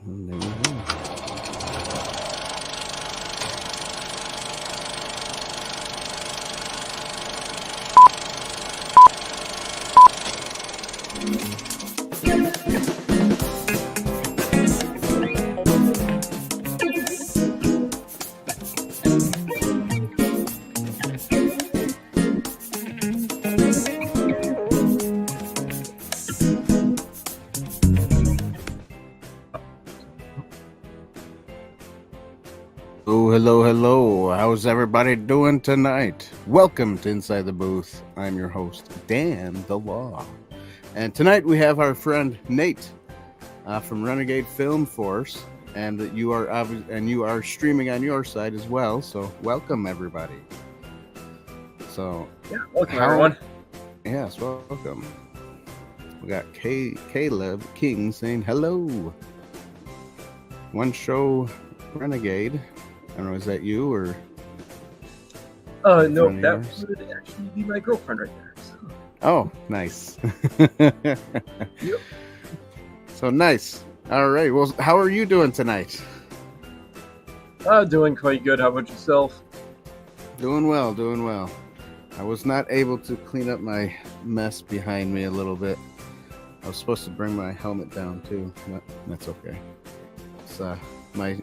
And there we go. Hello. How's everybody doing tonight? Welcome to Inside the Booth. I'm your host, Dan the Law. And tonight we have our friend Nate from Renegade Film Force, and you are streaming on your side as well. So welcome everybody. So welcome everyone. Yes, welcome. We got Caleb King saying hello. One show Renegade. I don't know, is that you or? No, that would actually be my girlfriend right there. So. Oh, nice. Yep. So nice. All right. Well, how are you doing tonight? Doing quite good. How about yourself? Doing well. I was not able to clean up my mess behind me a little bit. I was supposed to bring my helmet down too, but that's okay. It's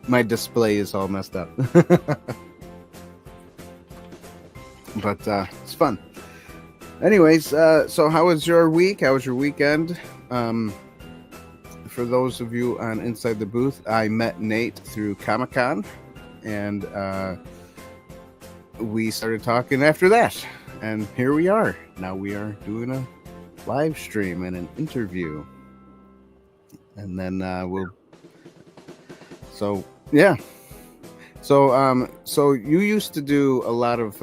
my display is all messed up. But it's fun. Anyways, so how was your week? How was your weekend? For those of you on Inside the Booth, I met Nate through Comic-Con, and we started talking after that. And here we are. Now we are doing a live stream and an interview. And then we'll... So, yeah. So you used to do a lot of...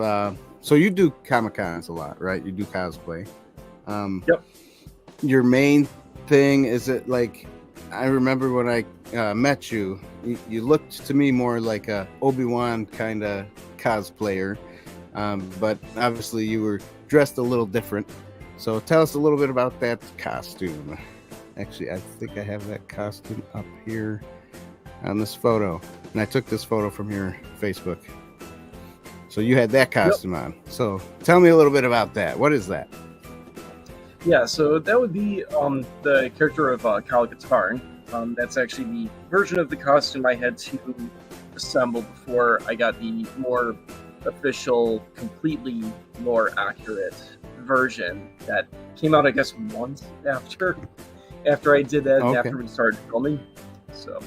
So you do Comic-Cons a lot, right? You do cosplay. Yep. Your main thing, is it like... I remember when I met you, you looked to me more like a Obi-Wan kind of cosplayer. But obviously you were dressed a little different. So tell us a little bit about that costume. Actually, I think I have that costume up here on this photo. And I took this photo from your Facebook. So you had that costume on. So tell me a little bit about that. What is that? Yeah, so that would be the character of Kyle Katarn. That's actually the version of the costume I had to assemble before I got the more official, completely more accurate version that came out, I guess, months after I did that and after we started filming. So,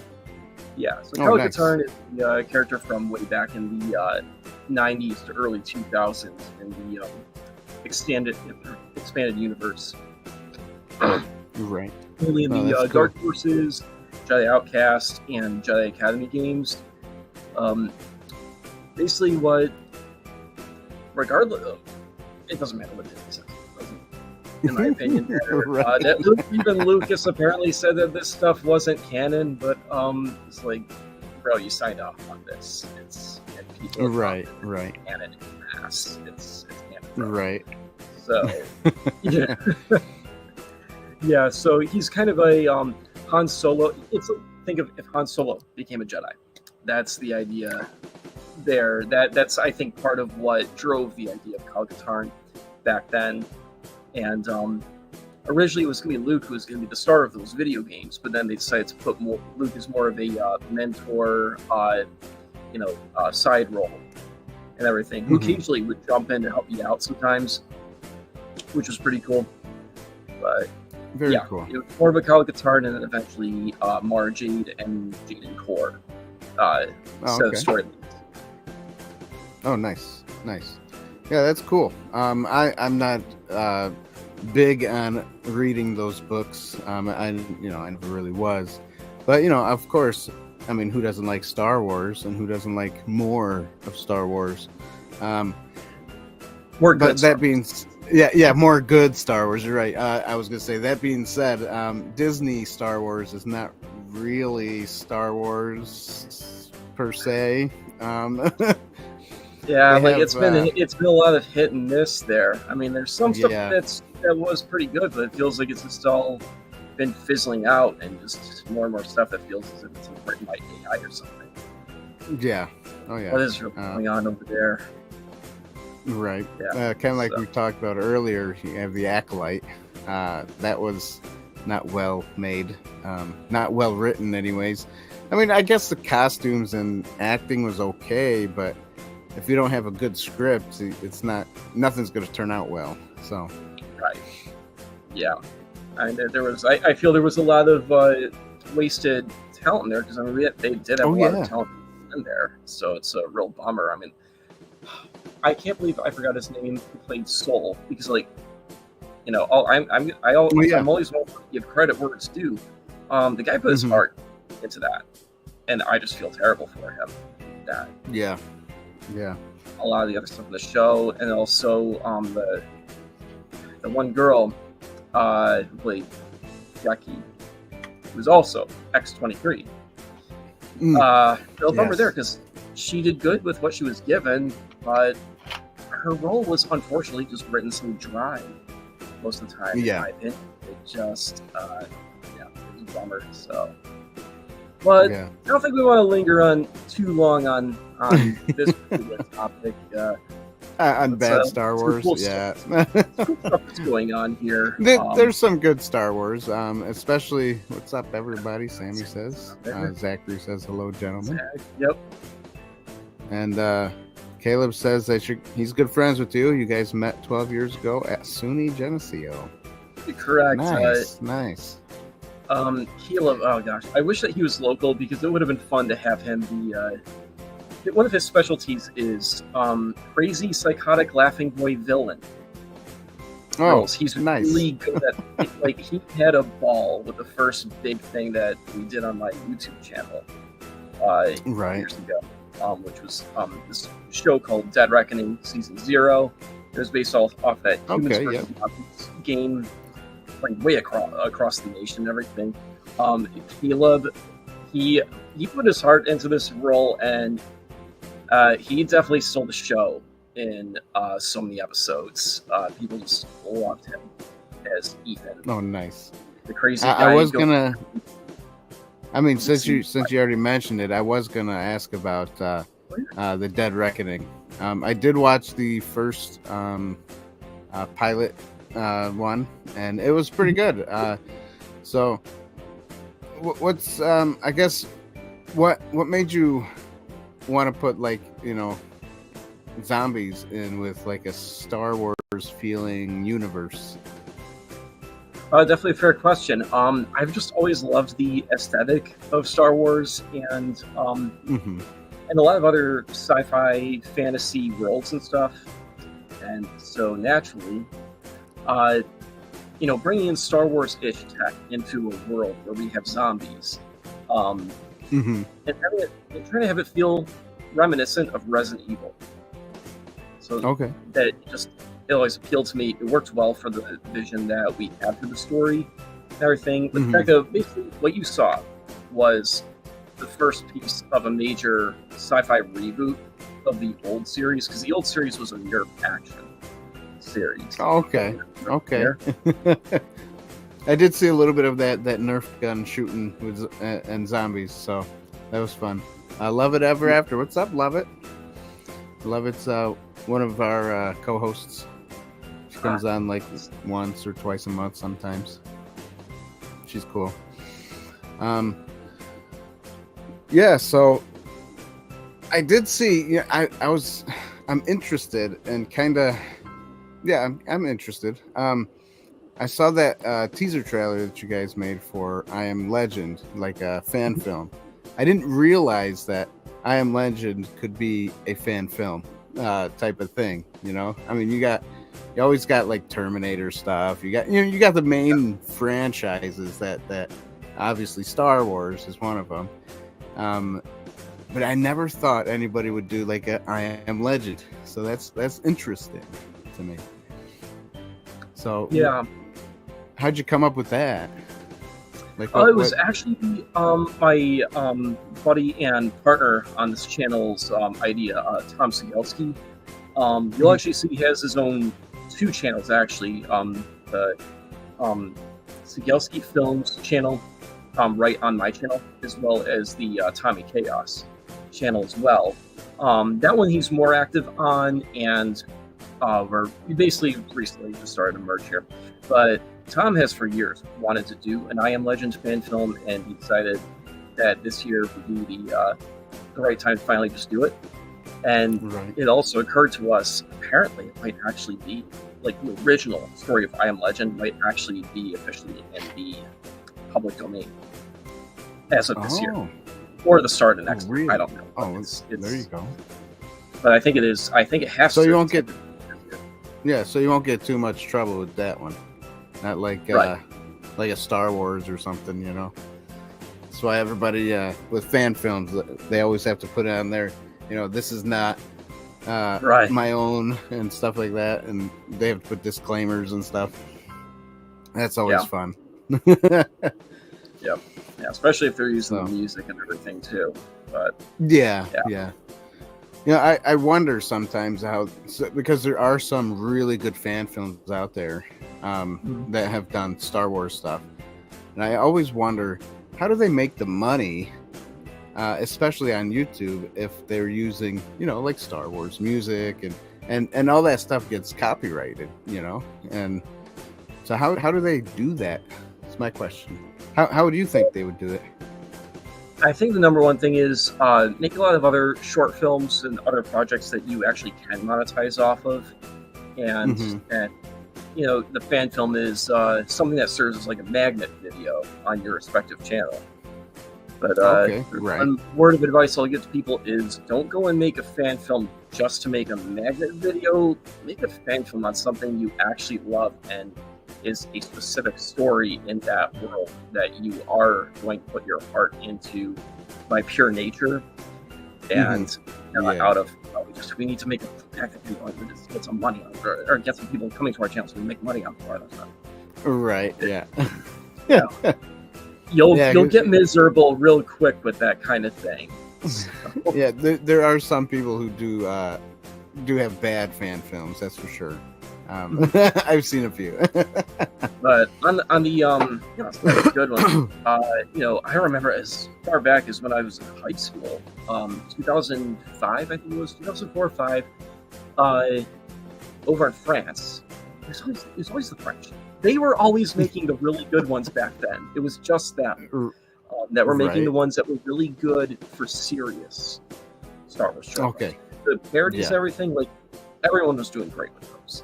yeah. So Kyle Katarn is the character from way back in the 90s to early 2000s in the expanded universe. Right. Mainly in the cool. Dark Forces, Jedi Outcast, and Jedi Academy games. Basically, regardless of, it doesn't matter what Disney says. In my opinion, right. Even Lucas apparently said that this stuff wasn't canon, but it's like, bro, you signed off on this. It's people right. Canon in mass. It's canon. Bro. Right. So yeah, yeah. So he's kind of a Han Solo. Think of if Han Solo became a Jedi. That's the idea there. That's I think part of what drove the idea of Kyle Katarn back then. And originally it was going to be Luke who was going to be the star of those video games, but then they decided to put Luke as more of a mentor, side role and everything. Who occasionally would jump in to help you out sometimes, which was pretty cool. But very cool. It was more of a Kyle Katarn, and then eventually Mara Jade and Jaden Core set of storylines. Oh, nice. Yeah, that's cool. I'm not big on reading those books. I never really was. But, of course, I mean, who doesn't like Star Wars, and who doesn't like more of Star Wars? More good. But that being, more good Star Wars. You're right. I was gonna say, that being said, Disney Star Wars is not really Star Wars per se. Yeah, it's been a lot of hit and miss there. I mean, there's some stuff that was pretty good, but it feels like it's just all been fizzling out, and just more and more stuff that feels as if it's written by AI or something. Yeah. Oh yeah. What is really going on over there? Right. Yeah. Kind of like we talked about earlier. You have the Acolyte. That was not well made, not well written, anyways. I mean, I guess the costumes and acting was okay, but if you don't have a good script, nothing's going to turn out well. So. Right. Yeah. And I feel there was a lot of wasted talent there, because I mean they did have a lot of talent in there, so it's a real bummer. I mean, I can't believe I forgot his name who played Soul, because like, you know, I'm always want to give credit where it's due. The guy put his heart into that, and I just feel terrible for him. That yeah, a lot of the other stuff in the show, and also the one girl who played Jackie, who's also X-23. Real bummer there, because she did good with what she was given, but her role was unfortunately just written so dry most of the time. In my opinion, it just it was a bummer. So, but I don't think we want to linger on too long on this particular topic. On bad Star Wars, cool stuff that's going on here. There's some good Star Wars, especially what's up, everybody. Sammy says. Zachary says hello, gentlemen. Yep. And Caleb says that he's good friends with you. You guys met 12 years ago at SUNY Geneseo. Correct. Nice. Caleb, oh gosh, I wish that he was local, because it would have been fun to have him be. One of his specialties is crazy, psychotic, laughing boy villain. Oh, he's nice. Really good at. Like, he had a ball with the first big thing that we did on my YouTube channel years ago, which was this show called Dead Reckoning Season 0. It was based off that Humans vs. Zombies game, like way across the nation and everything. Caleb, he put his heart into this role, and he definitely stole the show in so many episodes. People just loved him as Ethan. Oh, nice. The crazy guy. I was gonna. I mean, since you already mentioned it, I was gonna ask about the Dead Reckoning. I did watch the first pilot one, and it was pretty good. So, what's I guess what made you want to put, like, you know, zombies in with like a Star Wars feeling universe? Definitely a fair question. I've just always loved the aesthetic of Star Wars, and and a lot of other sci-fi fantasy worlds and stuff. And so naturally, you know, bringing in Star Wars-ish tech into a world where we have zombies, and trying to have it feel reminiscent of Resident Evil. So that it always appealed to me. It worked well for the vision that we had for the story and everything. But the fact of basically what you saw was the first piece of a major sci-fi reboot of the old series, because the old series was a Nerf action series. Okay. I did see a little bit of that Nerf gun shooting with and zombies, so that was fun. Love It Ever After. What's up, Love It? Love It's one of our co-hosts. She comes on like once or twice a month sometimes. She's cool. Yeah, so I did see. Yeah, I'm interested and kind of. Yeah, I'm interested. I saw that teaser trailer that you guys made for I Am Legend, like a fan film. I didn't realize that I Am Legend could be a fan film type of thing. You know, I mean, you always got like Terminator stuff. You got the main franchises that obviously Star Wars is one of them. But I never thought anybody would do like a I Am Legend. So that's interesting to me. So yeah, how'd you come up with that? Like, it was actually my buddy and partner on this channel's idea, Tom Cegielski. You'll actually see he has his own 2 channels actually. The Cegielski Films channel, right on my channel, as well as the Tommy Chaos channel as well. That one he's more active on, and we basically recently just started to merge here. But Tom has for years wanted to do an I Am Legend fan film, and he decided that this year would be the right time to finally just do it. And it also occurred to us, apparently it might actually be, like, the original story of I Am Legend might actually be officially in the public domain as of this year. Or the start of next year. I don't know. It's, there you go. But I think it is. I think it has so to. So you won't get... Yeah, so you won't get too much trouble with that one. Not like like a Star Wars or something, you know. That's why everybody with fan films, they always have to put on there, you know, this is not my own and stuff like that, and they have to put disclaimers and stuff. That's always fun. Yeah, especially if they're using the music and everything too. But yeah. You know, I wonder sometimes because there are some really good fan films out there that have done Star Wars stuff, and I always wonder, how do they make the money, especially on YouTube, if they're using, you know, like Star Wars music and all that stuff gets copyrighted, you know? And so how do they do that? That's my question. How do you think they would do it? I think the number one thing is make a lot of other short films and other projects that you actually can monetize off of. And, and you know, the fan film is something that serves as like a magnet video on your respective channel. But one word of advice I'll give to people is don't go and make a fan film just to make a magnet video. Make a fan film on something you actually love and is a specific story in that world that you are going to put your heart into by pure nature, and out of we need to make a magnet video and just get some money on it, or get some people coming to our channel so we make money on it. Right. Yeah. You'll get miserable real quick with that kind of thing. So. Yeah, there are some people who do have bad fan films, that's for sure. I've seen a few. But on the good one, you know, I remember as far back as when I was in high school, 2005, I think it was 2004 or 5, over in France. It was always the French. They were always making the really good ones back then. It was just them that were making the ones that were really good for serious Star Wars shows. Okay. The parodies, everything, like, everyone was doing great with those.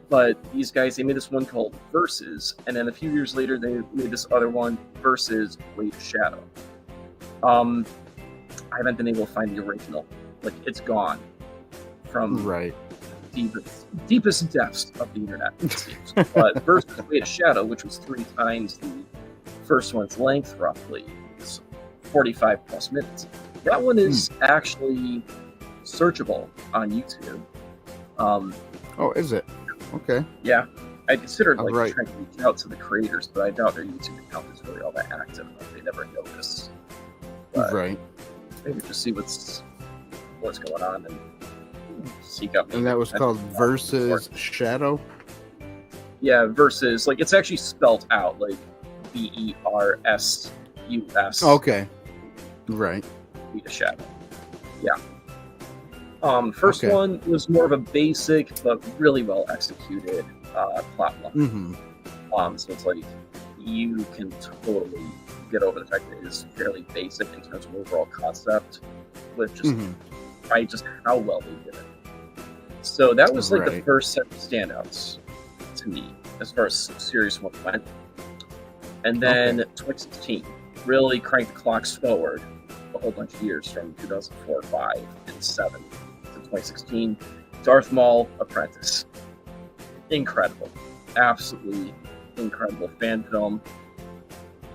But these guys, they made this one called Versus, and then a few years later, they made this other one, Versus Weight of Shadow. I haven't been able to find the original. Like, it's gone from deepest depths of the internet, it seems. But Versus Weight of Shadow, which was 3 times the first one's length, roughly, is 45 plus minutes. That one is actually searchable on YouTube. Oh, is it? Okay. Yeah. I considered trying to reach out to the creators, but I doubt their YouTube account is really all that active. Like, they never notice. But maybe just see what's going on and seek out. And that was called Versus Shadow? Yeah, Versus. Like, it's actually spelled out, like VERSUS. Okay. Right. Weight of Shadow. Yeah. First one was more of a basic but really well executed plot line. So it's like you can totally get over the fact that it is fairly basic in terms of overall concept, with just how well they did it. So that was like the first set of standouts to me as far as serious one went. And then 2016 really cranked the clocks forward a whole bunch of years from 2004, 5, and 7. 2016, Darth Maul Apprentice. Incredible. Absolutely incredible fan film.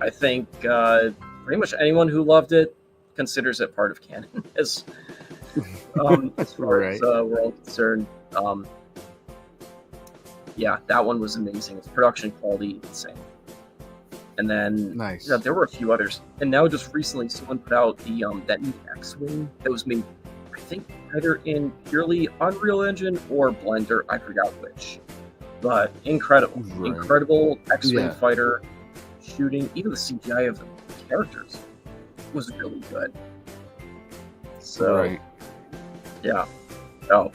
I think pretty much anyone who loved it considers it part of canon as far as we're all concerned. Yeah, that one was amazing. Its production quality, insane. And then there were a few others. And now just recently someone put out the that new X-Wing that was made, I think, either in purely Unreal Engine or Blender, I forgot which. but incredible, Right. incredible X-wing Yeah. fighter shooting. Even the CGI of the characters was really good. So Right. yeah. Oh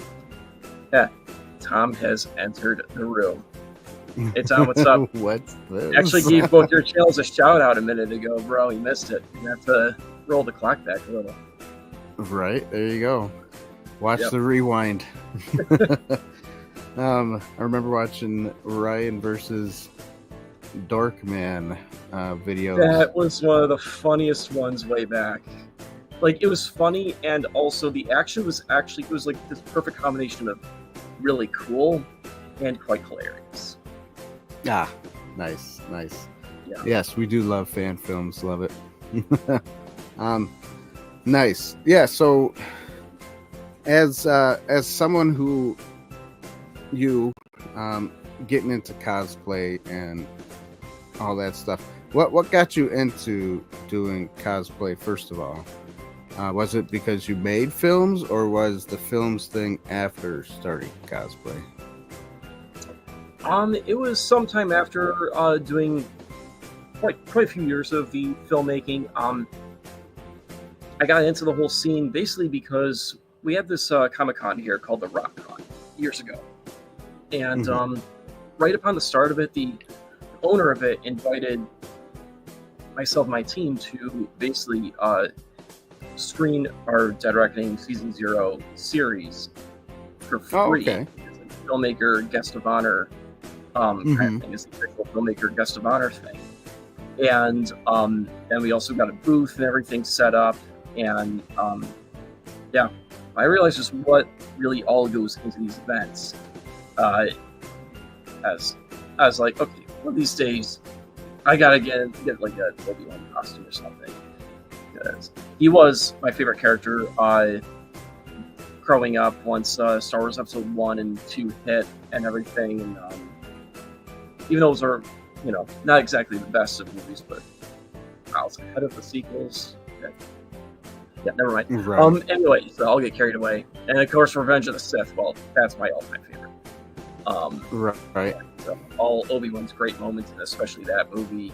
yeah. Tom has entered the room. Hey Tom, what's up? What's this? Actually gave both your channels a shout out a minute ago, bro. You missed it. You have to roll the clock back a little. Right, there you go. Watch Yep. the rewind. I remember watching Ryan versus Dorkman videos. That was one of the funniest ones way back. Like, it was funny, and also the action was actually, it was like this perfect combination of really cool and quite hilarious. Ah, nice. Yeah. Yes, we do love fan films. Love it. Nice. Yeah. So, as someone who getting into cosplay and all that stuff, what got you into doing cosplay? First of all, was it because you made films, or was the films thing after starting cosplay? It was sometime after doing quite a few years of the filmmaking. I got into the whole scene basically because we had this Comic-Con here called the Rock Con years ago. And right upon the start of it, the owner of it invited myself and my team to basically screen our Dead Reckoning Season 0 series for free. Oh, okay. As a filmmaker guest of honor kind of thing. It's the official filmmaker guest of honor thing. And then we also got a booth and everything set up. And yeah, I realized just what really all goes into these events. As I was like, okay, one of these days, I gotta get like a Obi-Wan costume or something. Because he was my favorite character growing up once Star Wars Episode 1 and 2 hit and everything. And even though those are, not exactly the best of movies, but miles ahead of the sequels. Yeah, never mind. Right. Anyway, so I'll get carried away. And of course, Revenge of the Sith. Well, that's my all-time favorite. Right. So all Obi-Wan's great moments, and especially that movie.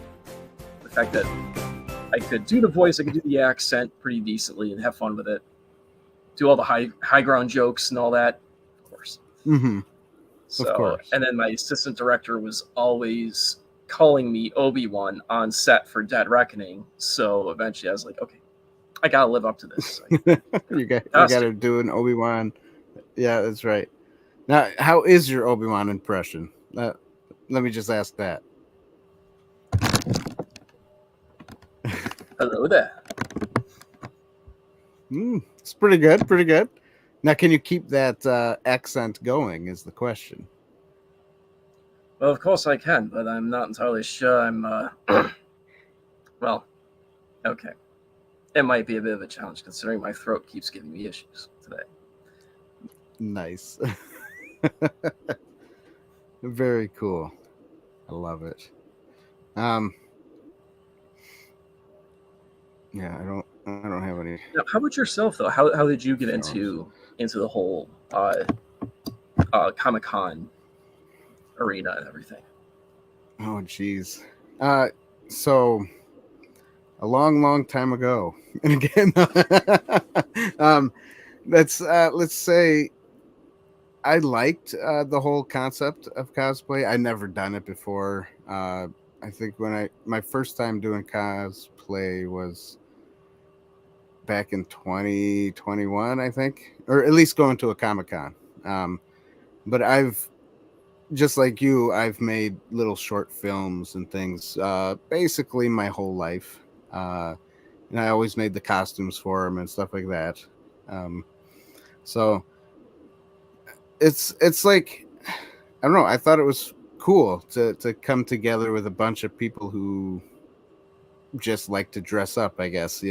The fact that I could do the voice, I could do the accent pretty decently, and have fun with it. Do all the high ground jokes and all that, of course. So, of course. And then my assistant director was always calling me Obi-Wan on set for Dead Reckoning. So eventually, I was like, okay, I gotta live up to this. you got to do an Obi-Wan. Yeah, that's right. Now, how is your Obi-Wan impression? Let me just ask that. Hello there. It's pretty good. Now, can you keep that accent going is the question. Well, of course I can, but I'm not entirely sure I'm, well, okay. It might be a bit of a challenge considering my throat keeps giving me issues today. Nice. Very cool. I love it. Yeah, I don't have any. Now, how about yourself though? How did you get into the whole Comic-Con arena and everything? Oh geez. So a long time ago. And again, let's say I liked the whole concept of cosplay. I never done it before. I think my first time doing cosplay was back in 2021, I think, or at least going to a Comic-Con. But I've, just like you, I've made little short films and things basically my whole life. And I always made the costumes for them and stuff like that. So it's like, I don't know. I thought it was cool to come together with a bunch of people who just like to dress up. I guess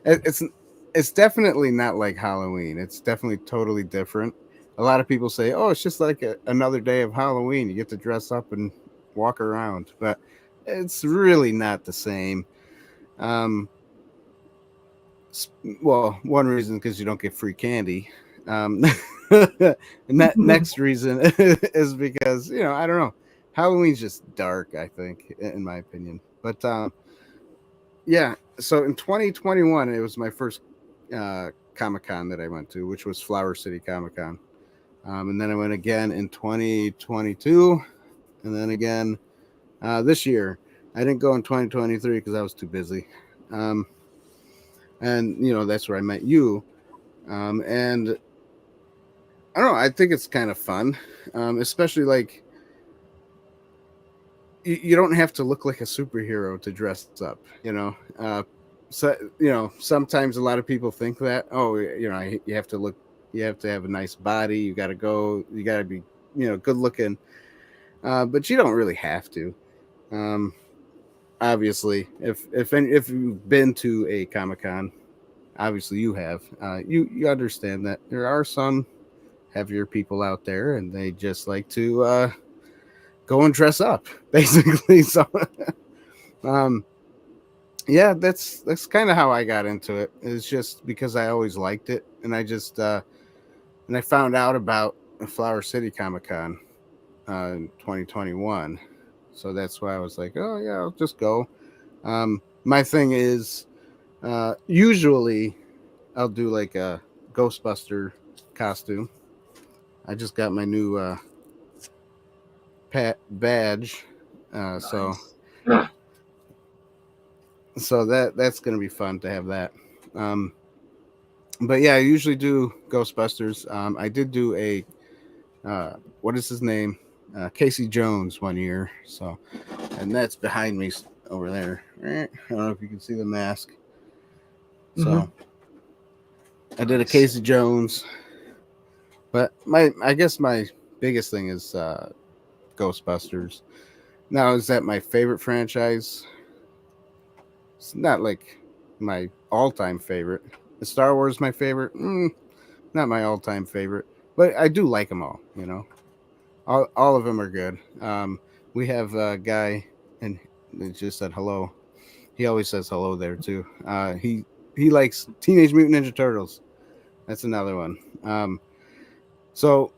it's definitely not like Halloween. It's definitely totally different. A lot of people say, "Oh, it's just like another day of Halloween. You get to dress up and walk around," but it's really not the same. Well, one reason because you don't get free candy. And that next reason is because, I don't know. Halloween's just dark, I think, in my opinion. But yeah, so in 2021, it was my first Comic Con that I went to, which was Flower City Comic Con. And then I went again in 2022, and then again this year. I didn't go in 2023 because I was too busy. And, that's where I met you. And I don't know, I think it's kind of fun, especially like you don't have to look like a superhero to dress up, so sometimes a lot of people think that, oh, you have to look, you have to have a nice body, you got to be, good looking, but you don't really have to. Obviously, if you've been to a Comic-Con, obviously you have, you understand that there are some heavier people out there and they just like to go and dress up, basically. So um yeah, that's kind of how I got into it. It's just because I always liked it, and I found out about Flower City Comic Con in 2021, so that's why I was like, oh yeah, I'll just go. My thing is, usually I'll do like a Ghostbuster costume. I just got my new badge, so Nice. that's gonna be fun to have that. Um, but yeah, I usually do Ghostbusters. I did do a what is his name? Casey Jones one year. So, and that's behind me over there. I don't know if you can see the mask. So I did a Nice. Casey Jones, but I guess my biggest thing is Ghostbusters. Now, is that my favorite franchise? It's not like my all-time favorite. Is Star Wars my favorite? Not my all-time favorite, but I do like them all. All of them are good. We have a guy, and it just said hello. He always says hello there too. He likes Teenage Mutant Ninja Turtles. That's another one. So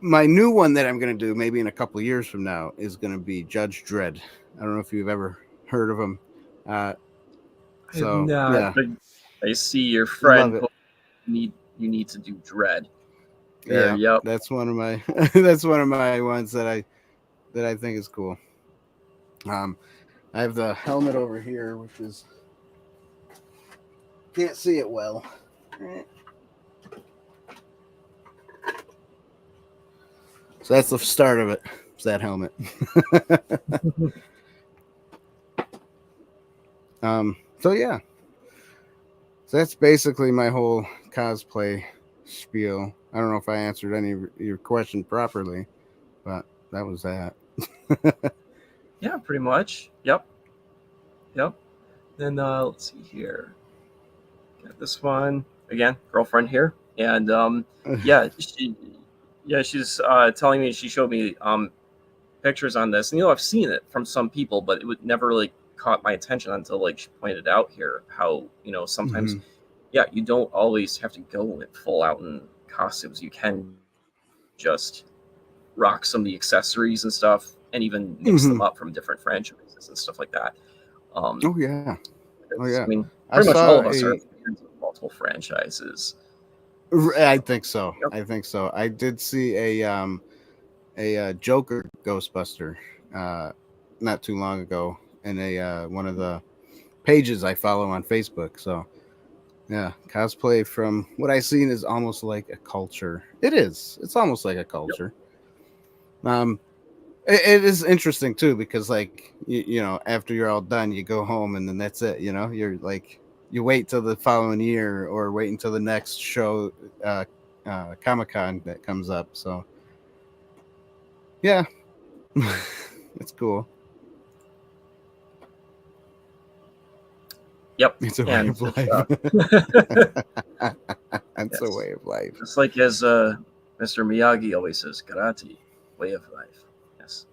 my new one that I'm gonna do, maybe in a couple of years from now, is gonna be Judge Dredd. I don't know if you've ever heard of him. Uh, I have so not, yeah, but I see your love friend it. you need to do Dread. There, Yeah, yep. that's one of my that's one of my ones that I think is cool. Um, I have the helmet over here, which is can't see it well. So that's the start of it. It's that helmet. So yeah, so that's basically my whole cosplay spiel. I don't know if I answered any of your question properly, but that was that. Yeah, pretty much. Yep, yep. Then let's see here. Got this one again, girlfriend here, and yeah, she's telling me, she showed me pictures on this, and I've seen it from some people, but it would never really caught my attention until like she pointed out here how sometimes, Hmm. yeah, you don't always have to go with full out in costumes. You can just rock some of the accessories and stuff, and even mix Hmm. them up from different franchises and stuff like that. Um, Oh yeah. Oh I yeah. mean, I pretty much all saw of us are a. fans of multiple franchises. I think so. Yep. I think so. I did see a Joker Ghostbuster not too long ago in a one of the pages I follow on Facebook. So yeah, cosplay from what I've seen is almost like a culture. It is. It's almost like a Yep. culture. Um, it is interesting too because like after you're all done, you go home and then that's it. You're like you wait till the following year or wait until the next show, uh, Comic Con that comes up. So yeah, it's cool. Yep. It's a way And of just life. It's a yes, way of life. just like as Mr. Miyagi always says, karate, way of life. Yes.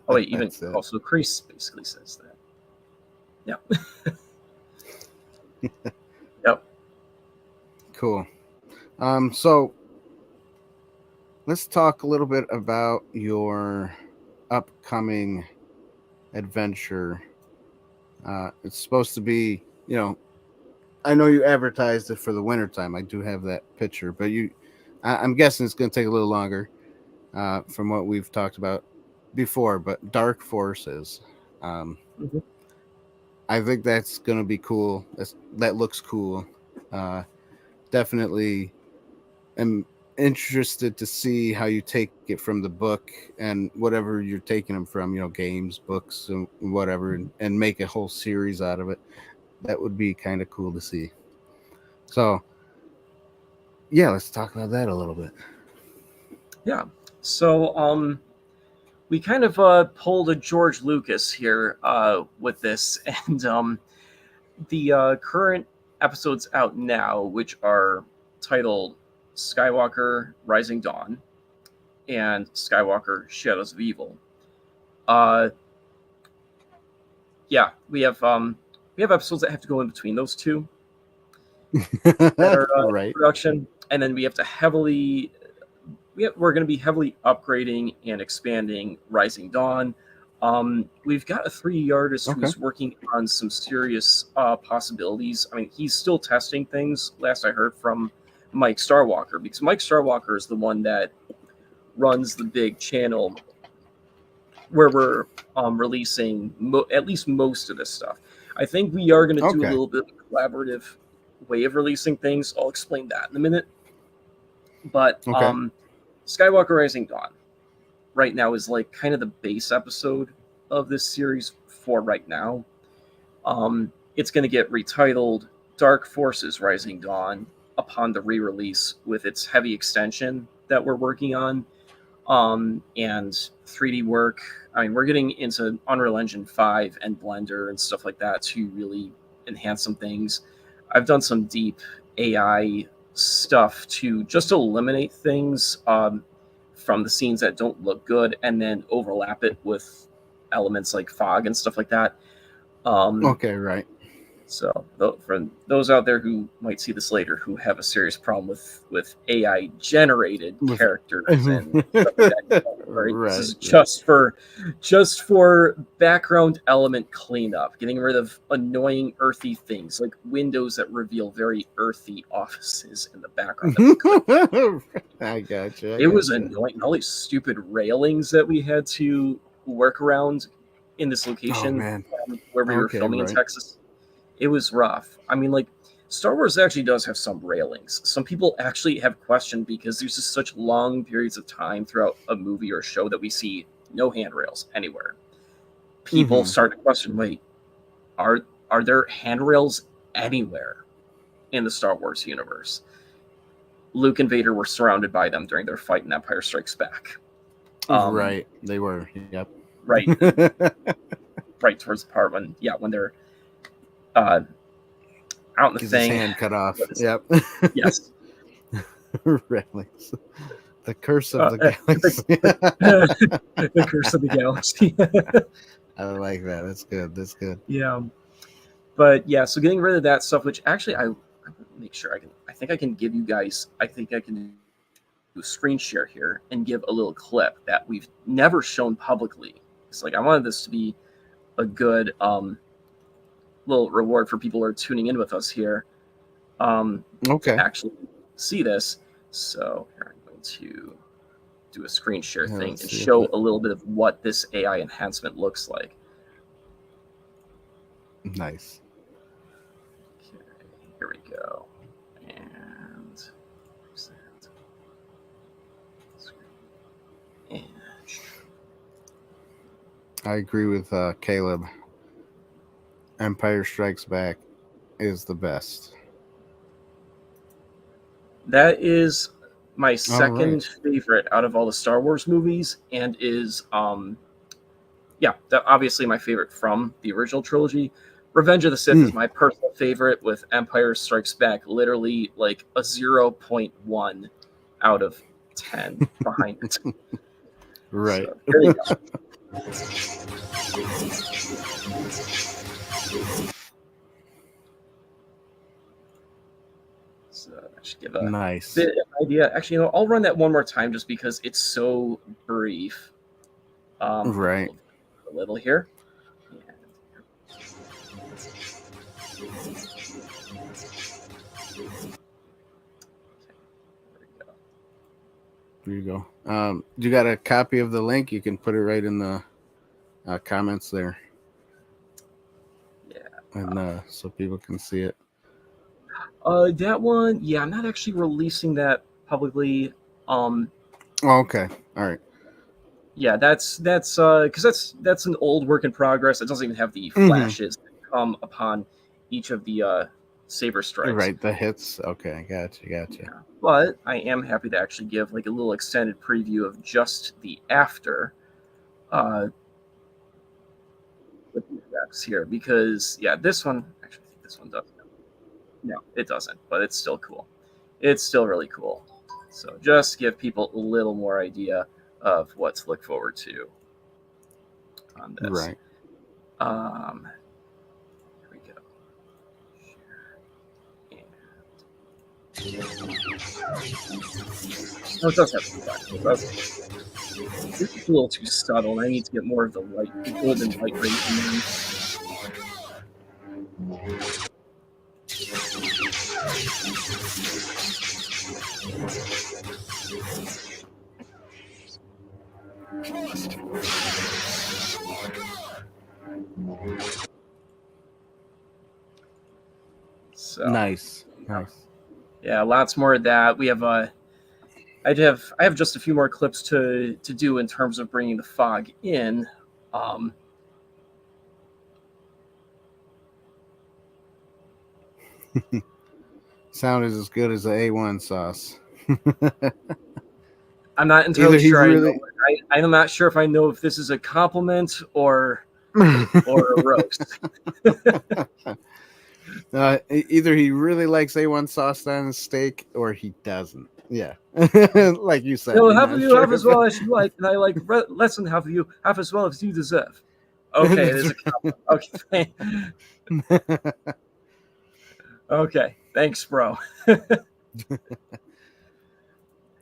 Oh wait, even That's it. also Kreese basically says that. Yep. Yep. Cool. So let's talk a little bit about your upcoming adventure. It's supposed to be, I know you advertised it for the wintertime. I do have that picture, but I'm guessing it's going to take a little longer from what we've talked about before. But Dark Forces, um, Mhm. I think that's going to be cool. That looks cool. Uh, Definitely am interested to see how you take it from the book and whatever you're taking them from, games, books, and whatever, and make a whole series out of it. That would be kind of cool to see. So, yeah, let's talk about that a little bit. Yeah. So we kind of pulled a George Lucas here with this, and the current episodes out now, which are titled Skywalker Rising Dawn and Skywalker Shadows of Evil. Uh, yeah, we have episodes that have to go in between those two that are in Right. production, and then we have to we're going to be heavily upgrading and expanding Rising Dawn. We've got a 3D artist Okay. who's working on some serious possibilities. I mean, he's still testing things. Last I heard from Mike Starwalker, because Mike Starwalker is the one that runs the big channel where we're releasing at least most of this stuff. I think we are going to do a Okay. little bit of a collaborative way of releasing things. I'll explain that in a minute. But Okay. Skywalker Rising Dawn right now is like kind of the base episode of this series for right now. It's going to get retitled Dark Forces Rising Dawn upon the re-release with its heavy extension that we're working on, and 3D work. I mean, we're getting into Unreal Engine 5 and Blender and stuff like that to really enhance some things. I've done some deep AI stuff to just eliminate things from the scenes that don't look good and then overlap it with elements like fog and stuff like that. Um, Okay. Right. so for those out there who might see this later, who have a serious problem with AI generated With characters and stuff like that, don't worry. This right. is just for background element cleanup, getting rid of annoying earthy things like windows that reveal very earthy offices in the background that we could. I gotcha. I It was gotcha. annoying. All these stupid railings that we had to work around in this Oh location man. where we were Okay. filming in Right. Texas. It was rough. I mean, like, Star Wars actually does have some railings. Some people actually have questioned because there's just such long periods of time throughout a movie or show that we see no handrails anywhere. People Mm-hmm. start to question, wait, are are there handrails anywhere in the Star Wars universe? Luke and Vader were surrounded by them during their fight in Empire Strikes Back. Um, Right. They were. Yep. right, right towards the part when they're uh, out in the Gets his thing. hand cut off. What is it? Yep. Yes, Railings. The curse of uh, the the, galaxy. the Curse of the Galaxy. I like that. That's good. That's good. Yeah, but yeah, so getting rid of that stuff, which actually I make sure I can. I think I can give you guys. I think I can do a screen share here and give a little clip that we've never shown publicly. It's like I wanted this to be a good little reward for people who are tuning in with us here to Okay. actually see this. So here I'm going to do a screen share Yeah, thing let's and see if show it. a little bit of what this AI enhancement looks like. Nice. Okay, here we go. And where's that? And I agree with Caleb. Empire Strikes Back is the best. that is my All right. second favorite out of all the Star Wars movies, and is yeah, that obviously my favorite from the original trilogy. Revenge of the Sith is Mm, my personal favorite, with Empire Strikes Back literally like a 0.1 out of 10 behind it. right. So there you go. So I should give a Nice. bit of idea. Actually, I'll run that one more time just because it's so brief. Right. A little here. And There you go. You got a copy of the link? You can put it right in the comments there. Yeah. And so people can see it. That one, yeah, I'm not actually releasing that publicly. Oh, okay. All right. Yeah, that's because that's an old work in progress. It doesn't even have the flashes that come upon each of the saber strikes. Right, the hits. Okay, gotcha. Yeah. But I am happy to actually give like a little extended preview of just the after with the effects here, because this one actually, I think this one doesn't. No, it doesn't, but it's still cool. It's still really cool. So just give people a little more idea of what to look forward to on this. Right. Here we go. Oh, it does have some flash, doesn't it? It's a little too subtle, and I need to get more of the golden light rate in there. So Nice. yeah, lots more of that. We have I have just a few more clips to do in terms of bringing the fog in. Sound is as good as the A1 sauce. I'm not entirely sure. I'm not sure if I know if this is a compliment or a roast. Either he really likes A1 sauce on his steak, or he doesn't. Yeah, like you said. Half of you have as well as you like, and I like less than half of you have as well as you deserve. Okay, it is a compliment. Okay. Okay, thanks, bro. It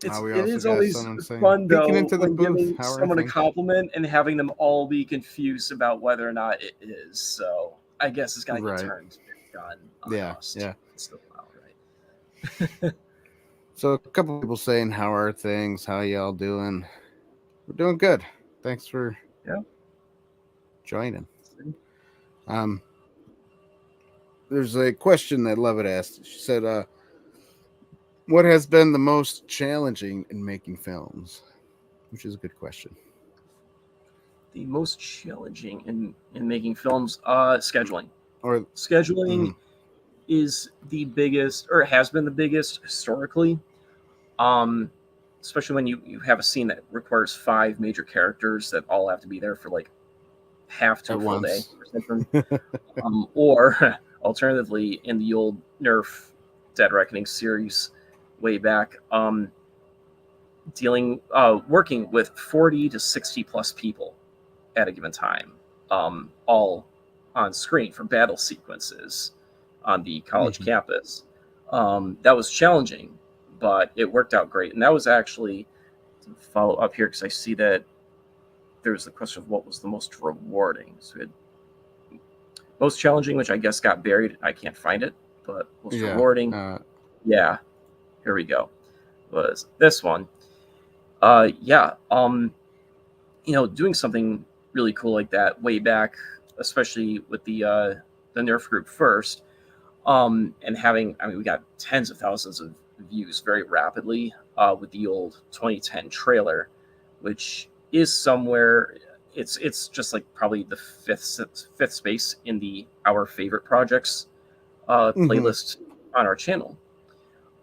is always fun though when giving someone a compliment and having them all be confused about whether or not it is. So I guess it's gonna get turned on us. Yeah. It's still all right. So a couple people saying, "How are things? How y'all doing?" We're doing good. Thanks for joining. There's a question that Lovett asked. She said, "What has been the most challenging in making films?" Which is a good question. The most challenging in making films, scheduling. Scheduling is the biggest, or has been the biggest historically. Especially when you have a scene that requires 5 major characters that all have to be there for like half to a full day or something. Or alternatively, in the old Nerf Dead Reckoning series way back, working with 40 to 60 plus people at a given time, all on screen for battle sequences on the college campus. That was challenging, but it worked out great. And that was actually, to follow up here, because I see that there's the question of what was the most rewarding. So we had most challenging, which I guess got buried. I can't find it, but most rewarding. Here we go. Was this one. Doing something really cool like that way back, especially with the Nerf group first, and having, we got tens of thousands of views very rapidly with the old 2010 trailer, which is somewhere, it's just like probably the fifth space in the our favorite projects playlist on our channel.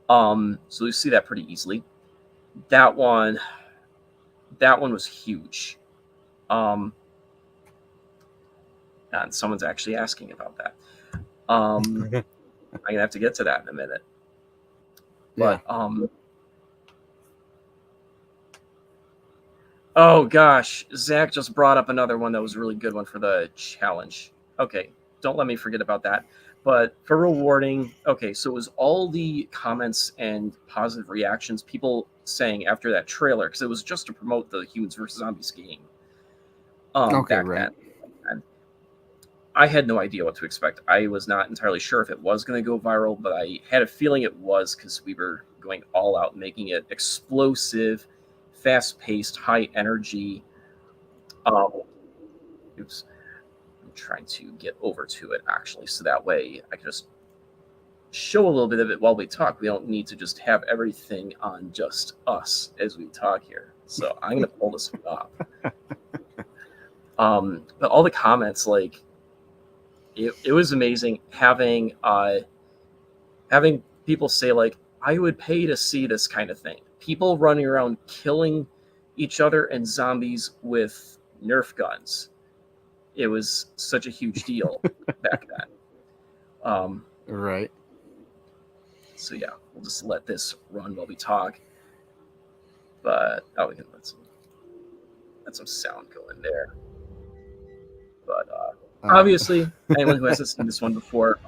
So you see that pretty easily. That one was huge. And someone's actually asking about that. I'm gonna have to get to that in a minute. But oh gosh, Zach just brought up another one that was a really good one for the challenge. Okay, don't let me forget about that. But for rewarding, okay, so it was all the comments and positive reactions people saying after that trailer, because it was just to promote the Humans vs. Zombies game. Okay, Back right. then. And I had no idea what to expect. I was not entirely sure if it was going to go viral, but I had a feeling it was because we were going all out, making it explosive, fast-paced, high energy. Oops. I'm trying to get over to it, actually, so that way I can just show a little bit of it while we talk. We don't need to just have everything on just us as we talk here. So I'm going to pull this up. But all the comments, like, it was amazing having people say, like, I would pay to see this kind of thing. People running around killing each other and zombies with Nerf guns. It was such a huge deal back then. Right. So yeah, we'll just let this run while we talk. But we can let some sound go in there. But obviously, anyone who hasn't seen this one before,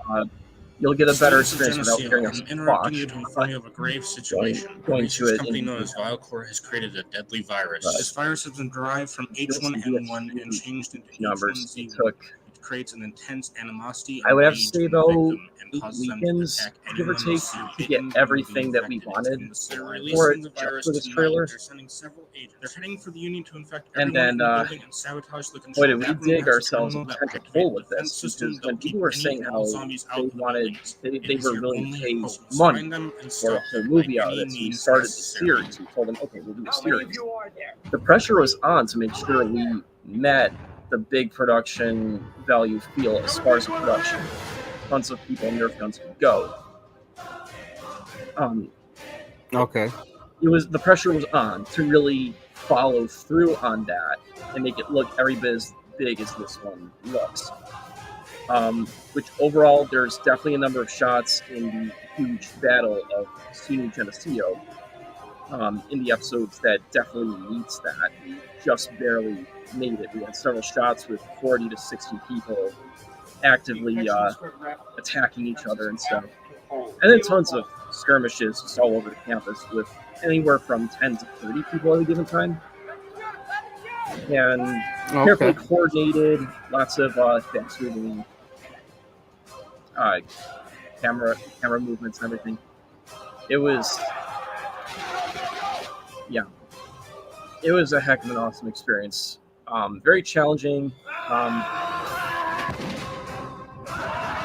you'll get a better experience without hearing us interrupting you to inform you of a grave situation. Going to it. A company known as Vilecore has created a deadly virus. This virus has been derived from H1N1 and changed into H1Z1. It creates an intense animosity. I would have to say, though, 8 weekends, give or take, to get everything that we wanted for it just for this trailer. They're heading for the Union to infect and then, and sabotage the boy, did we dig ourselves a potential hole with this, because when people were saying how they wanted, they were willing to pay money for a whole movie out of this, we started the series. We told them, okay, we'll do a series. The pressure was on to make sure we met the big production value feel as far as the production. Tons of people and Nerf guns could go. Okay. The pressure was on to really follow through on that and make it look every bit as big as this one looks. Which overall, there's definitely a number of shots in the huge battle of Sinu Geneseo in the episodes that definitely meets that. We just barely made it. We had several shots with 40 to 60 people actively attacking each other and stuff. And then tons of skirmishes just all over the campus with anywhere from 10 to 30 people at a given time. And carefully coordinated, lots of fast-moving camera movements and everything. It was a heck of an awesome experience. Very challenging.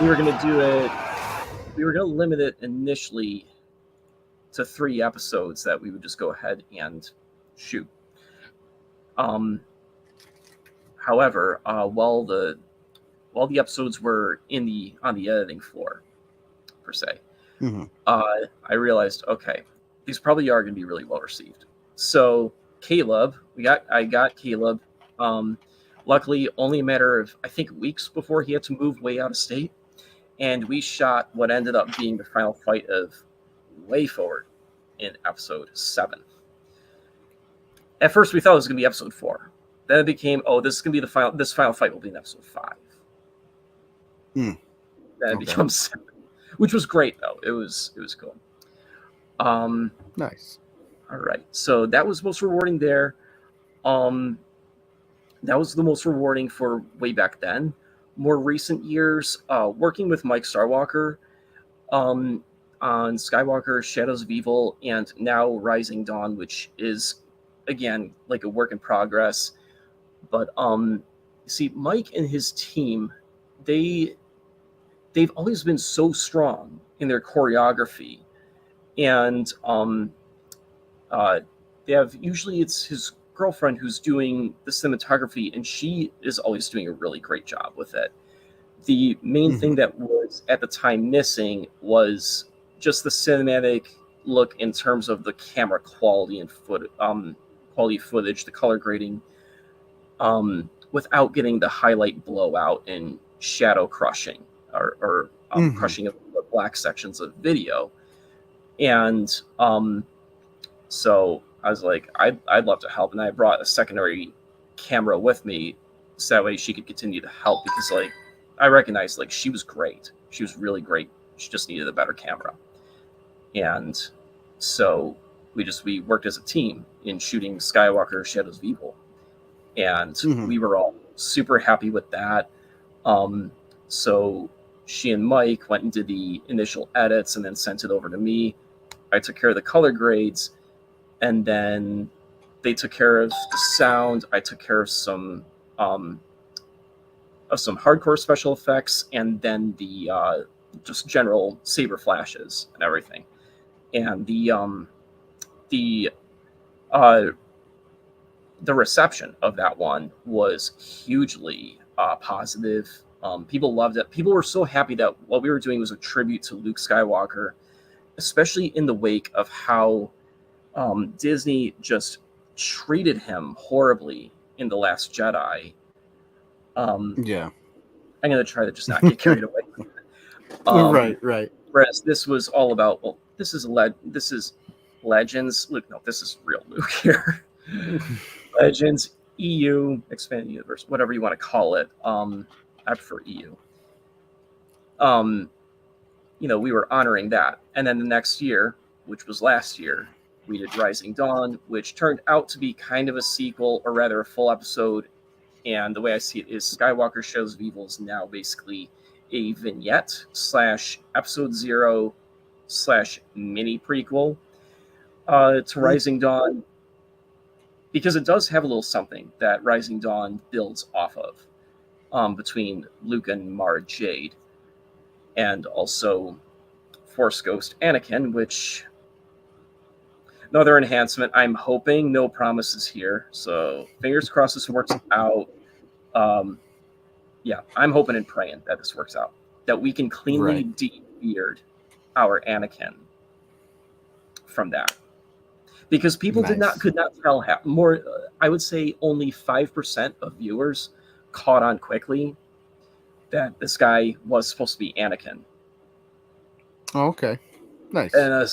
We were going to do it. We were going to limit it initially to 3 episodes that we would just go ahead and shoot. However, while the episodes were on the editing floor, per se, I realized, okay, these probably are going to be really well received. So Caleb, I got Caleb. Luckily, only a matter of, I think, weeks before he had to move way out of state, and we shot what ended up being the final fight of Way Forward in episode 7. At first, we thought it was going to be episode 4. Then it became, this is going to be the final. This final fight will be in episode 5. Then it becomes 7, which was great though. It was cool. Nice. All right, so that was most rewarding there. That was the most rewarding for way back then. More recent years, working with Mike Starwalker on Skywalker, Shadows of Evil, and now Rising Dawn, which is, again, like a work in progress. But see, Mike and his team, they've always been so strong in their choreography, and they have, usually it's his girlfriend who's doing the cinematography, and she is always doing a really great job with it. The main thing that was at the time missing was just the cinematic look in terms of the camera quality and quality footage, the color grading, without getting the highlight blowout and shadow crushing or crushing of the black sections of video. And so I was like, I'd love to help, and I brought a secondary camera with me so that way she could continue to help, because like I recognized like she was great. She was really great. She just needed a better camera. And so we worked as a team in shooting Skywalker Shadows of Evil. And we were all super happy with that. So she and Mike went and did the initial edits and then sent it over to me. I took care of the color grades, and then they took care of the sound. I took care of some hardcore special effects, and then the just general saber flashes and everything. And the reception of that one was hugely positive. People loved it. People were so happy that what we were doing was a tribute to Luke Skywalker, especially in the wake of how Disney just treated him horribly in The Last Jedi. Yeah. I'm going to try to just not get carried away. Right. Whereas this was all about, well, this is Legends. Luke, no, this is real Luke here. Legends, EU, Expanded Universe, whatever you want to call it. I prefer EU. We were honoring that. And then the next year, which was last year, we did Rising Dawn, which turned out to be kind of a sequel, or rather a full episode. And the way I see it is Skywalker Shadows of Evil is now basically a vignette / episode 0 / mini prequel to Rising Dawn, because it does have a little something that Rising Dawn builds off of between Luke and Mara Jade, and also Force Ghost Anakin, which another enhancement. I'm hoping, no promises here, so fingers crossed this works out. I'm hoping and praying that this works out, that we can cleanly de-beard our Anakin from that, because people could not tell more. I would say only 5% of viewers caught on quickly that this guy was supposed to be Anakin. Oh, okay, nice. And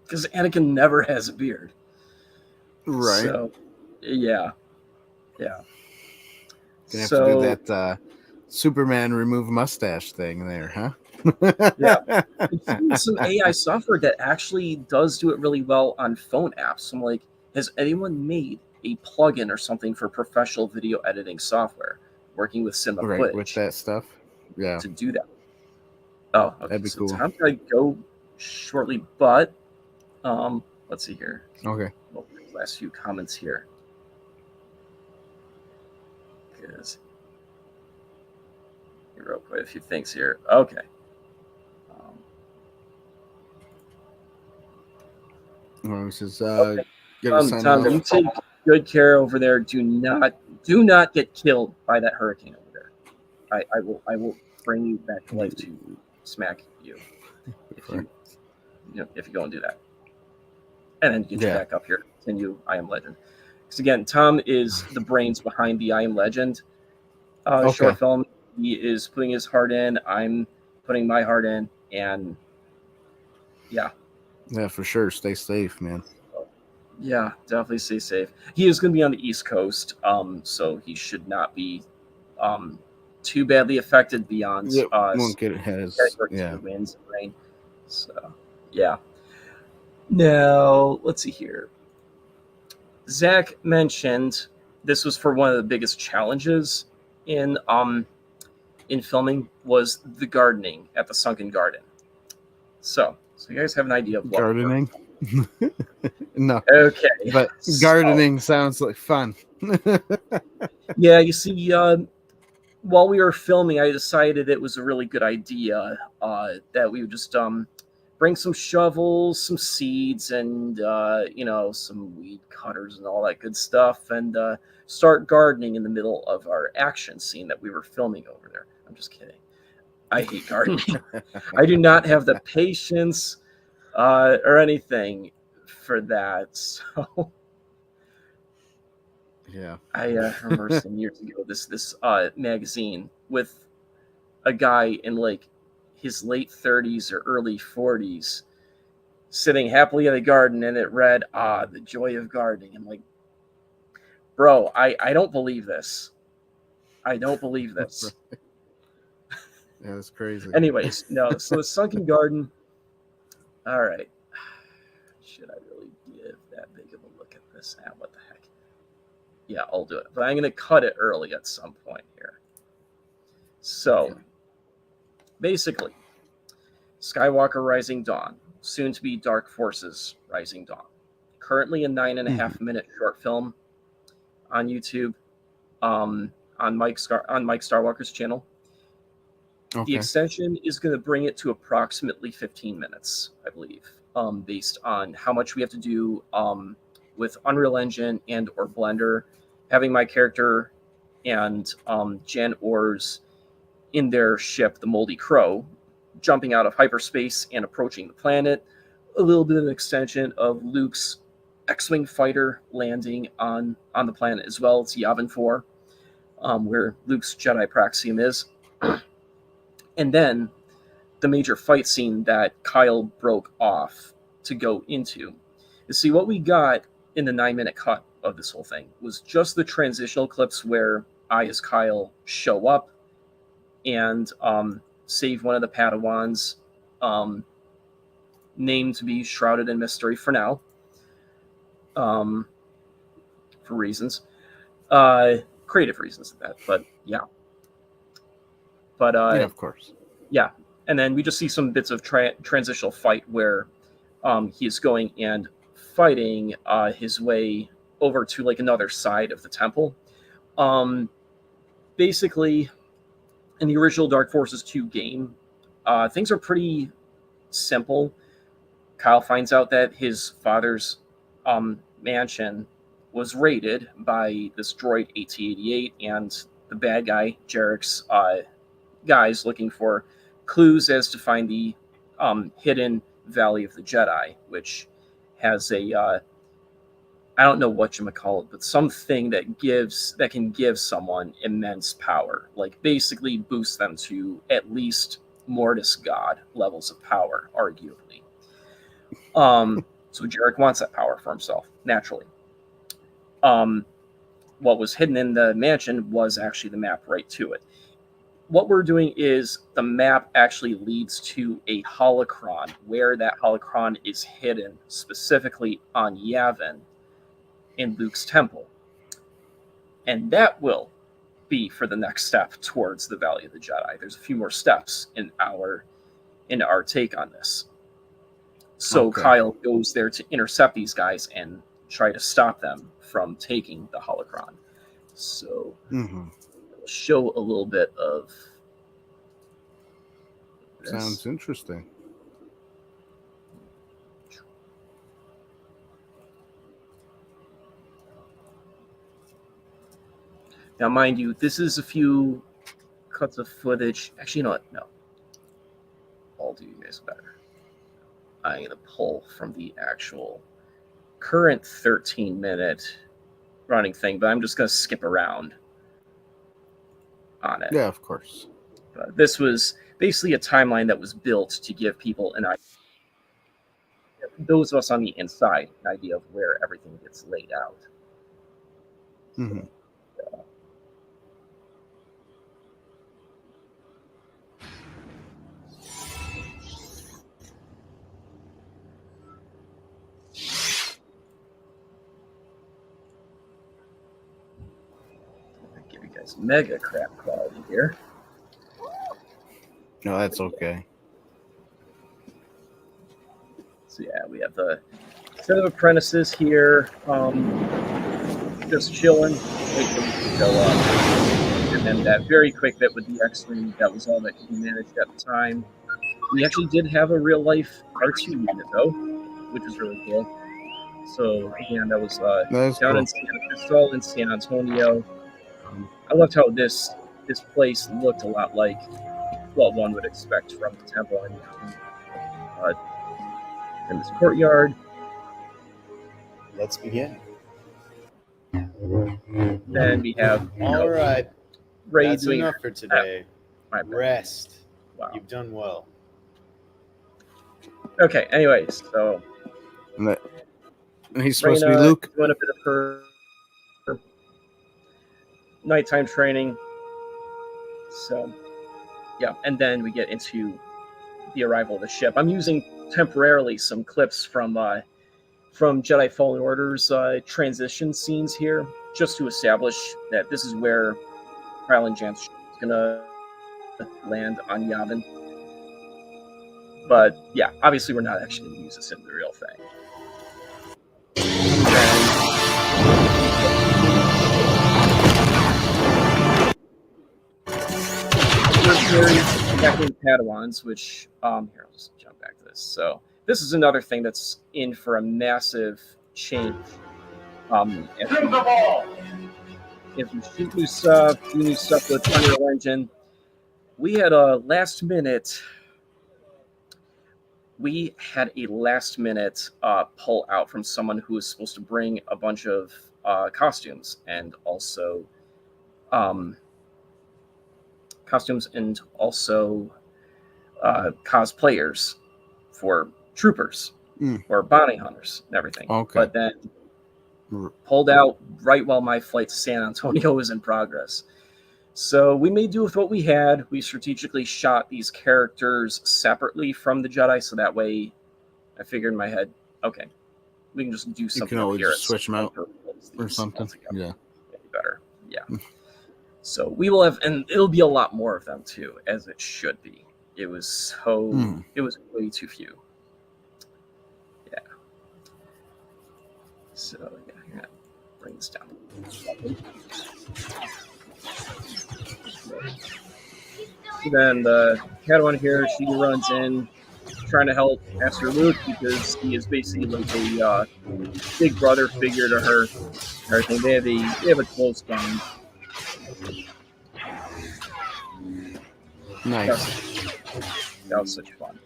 because Anakin never has a beard, right? So, yeah. Gonna have to do that Superman remove mustache thing there, huh? Yeah, it's some AI software that actually does do it really well on phone apps. I'm like, has anyone made a plugin or something for professional video editing software working with cinema footage with that stuff? Yeah, to do that. Oh, okay. That'd be cool. Time to go shortly, but let's see here. Okay. Well, last few comments here, because he wrote quite a few things here. Okay. He says, okay. Tom, you take good care over there. Do not get killed by that hurricane over there. I will bring you back to life to smack you if you go and do that, and then get you back up here. Continue I Am Legend, because again, Tom is the brains behind the I Am Legend short film. He is putting his heart in. I'm putting my heart in, and yeah, for sure. Stay safe, man. Yeah, definitely stay safe. He is going to be on the East Coast, so he should not be too badly affected beyond won't get winds and rain. So, yeah. Now, let's see here. Zach mentioned this was for one of the biggest challenges in filming was the gardening at the Sunken Garden. So you guys have an idea of what gardening? No. Okay. But gardening sounds like fun. Yeah, you see, while we were filming, I decided it was a really good idea that we would just bring some shovels, some seeds, and some weed cutters and all that good stuff, and start gardening in the middle of our action scene that we were filming over there. I'm just kidding. I hate gardening. I do not have the patience or anything for that. So yeah, I remember some years ago this magazine with a guy in like his late 30s or early 40s sitting happily in the garden, and it read, the joy of gardening. I'm like, bro, I don't believe this. I don't believe this. Yeah, that's crazy. Anyways, no. So the Sunken Garden. All right. Should I really give that big of a look at this? What the heck? Yeah, I'll do it. But I'm going to cut it early at some point here. So, basically, Skywalker Rising Dawn, soon to be Dark Forces Rising Dawn. Currently a 9.5-minute short film on YouTube, on Mike Starwalker's channel. Okay. The extension is going to bring it to approximately 15 minutes, I believe, based on how much we have to do with Unreal Engine and or Blender, having my character and Jan Orr's in their ship, the Moldy Crow, jumping out of hyperspace and approaching the planet. A little bit of an extension of Luke's X-Wing fighter landing on the planet as well. It's Yavin 4, where Luke's Jedi Praxium is. And then the major fight scene that Kyle broke off to go into. You see, what we got in the 9-minute cut of this whole thing was just the transitional clips where I, as Kyle, show up and save one of the Padawans, named to be shrouded in mystery for now, for reasons, creative reasons of that. But yeah, yeah, of course, yeah. And then we just see some bits of transitional fight where he is going and fighting his way over to like another side of the temple. Basically, in the original Dark Forces 2 game, things are pretty simple. Kyle finds out that his father's mansion was raided by this droid AT-88 and the bad guy, Jarek's guys looking for clues as to find the hidden Valley of the Jedi, which has a I don't know what you call it, but something that can give someone immense power, like basically boost them to at least Mortis God levels of power, arguably. So Jarek wants that power for himself, naturally. What was hidden in the mansion was actually the map right to it. What we're doing is the map actually leads to a holocron, where that holocron is hidden specifically on Yavin in Luke's temple. And that will be for the next step towards the Valley of the Jedi. There's a few more steps in our take on this. So okay. Kyle goes there to intercept these guys and try to stop them from taking the holocron. So I'll show a little bit of this. Sounds interesting. Now, mind you, this is a few cuts of footage. Actually, you know what? No. I'll do you guys better. I'm going to pull from the actual current 13-minute running thing, but I'm just going to skip around on it. Yeah, of course. This was basically a timeline that was built to give people an idea, those of us on the inside, an idea of where everything gets laid out. Mm-hmm. Give you guys mega crap quality here. No, that's okay. So yeah, we have the set of apprentices here, just chilling, waiting for them to go up. And then that very quick bit with the X-Wing, that was all that he managed at the time. We actually did have a real-life R2 unit, though, which was really cool. So again, that was down cool. in San Antonio. I loved how this place looked a lot like what one would expect from the temple. In this courtyard. Let's begin. Then we have all right. Ray That's doing enough for today. Rest. Wow. You've done well. Okay. Anyways, so and he's supposed to be Luke. Doing a bit of her nighttime training. So Yeah, and then we get into the arrival of the ship. I'm using temporarily some clips from Jedi Fallen Order's transition scenes here, just to establish that this is where Kyle and Jan's ship is gonna land on Yavin. But yeah, obviously we're not actually going to use this in the real thing. Back in Padawans, which here I'll just jump back to this. So this is another thing that's in for a massive change. If you shoot new stuff, do new stuff with Unreal Engine, we had a last minute pull out from someone who was supposed to bring a bunch of costumes and also cosplayers for troopers or bounty hunters and everything. Okay. But then pulled out right while my flight to San Antonio was in progress. So we made do with what we had. We strategically shot these characters separately from the Jedi, so that way I figured in my head, okay, we can just do something. You can always here switch them out or something. Yeah. Better. Yeah. So we will have, and it'll be a lot more of them too, as it should be. It was it was way too few. Yeah. So yeah, I'm gonna bring this down. Then the Padawan here, she runs in, trying to help Master Luke because he is basically like a big brother figure to her. Everything they have a close bond. Nice. That was such fun.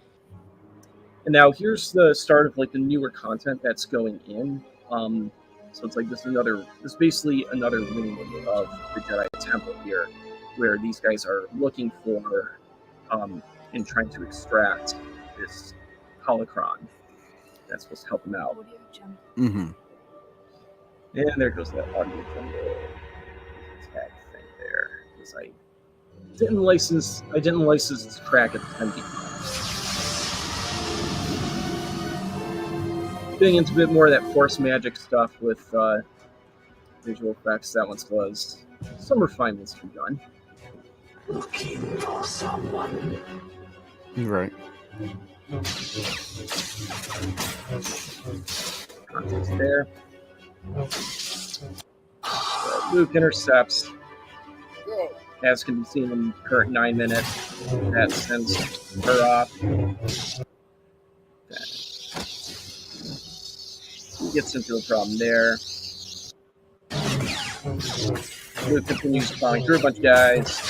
And now here's the start of like the newer content that's going in. So it's like this is basically another wing of the Jedi Temple here, where these guys are looking for and trying to extract this holocron that's supposed to help them out. Mm-hmm. And there goes that audio jungle tag thing there, because I didn't license this track at the time. Getting into a bit more of that Force magic stuff with visual effects, that one still has some refinements to be done. Looking for someone. Right. Context there. Luke intercepts. As can be seen in the current 9 minutes. That sends her off. Gets into a problem there. Luke continues plowing through a bunch of guys.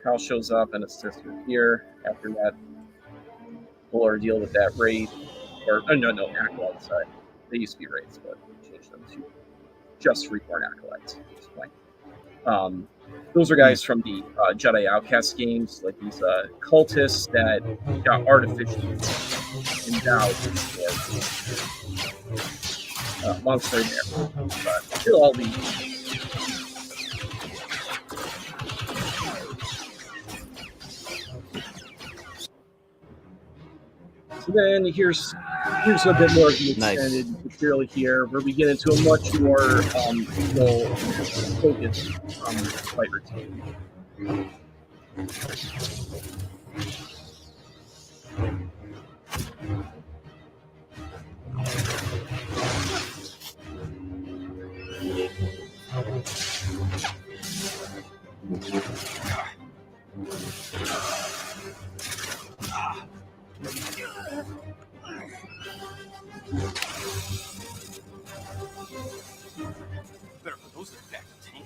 Kyle shows up and assists her here after that whole ordeal with that raid. No, acolytes. They used to be raids, but changed them to just reborn acolytes at this point. Those are guys from the Jedi Outcast games, like these cultists that got artificially endowed with long story there. But still all the So then here's a bit more of the extended material here, where we get into a much more focused fight routine. Better put those things back in the tank.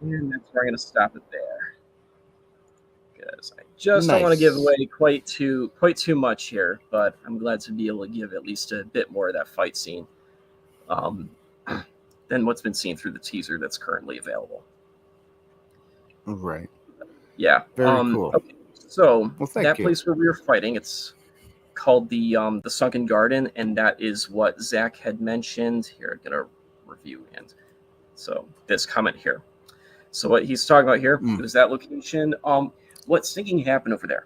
And that's where I'm going to stop it there, because I just don't want to give away quite too much here. But I'm glad to be able to give at least a bit more of that fight scene than what's been seen through the teaser that's currently available. Right. Yeah. Very cool. Okay. So Well, thank that you. place where we were fighting, it's called the Sunken Garden, and that is what Zach had mentioned. Here, I'm gonna review and so this comment here. So what he's talking about here, it was that location. What's thinking happened over there?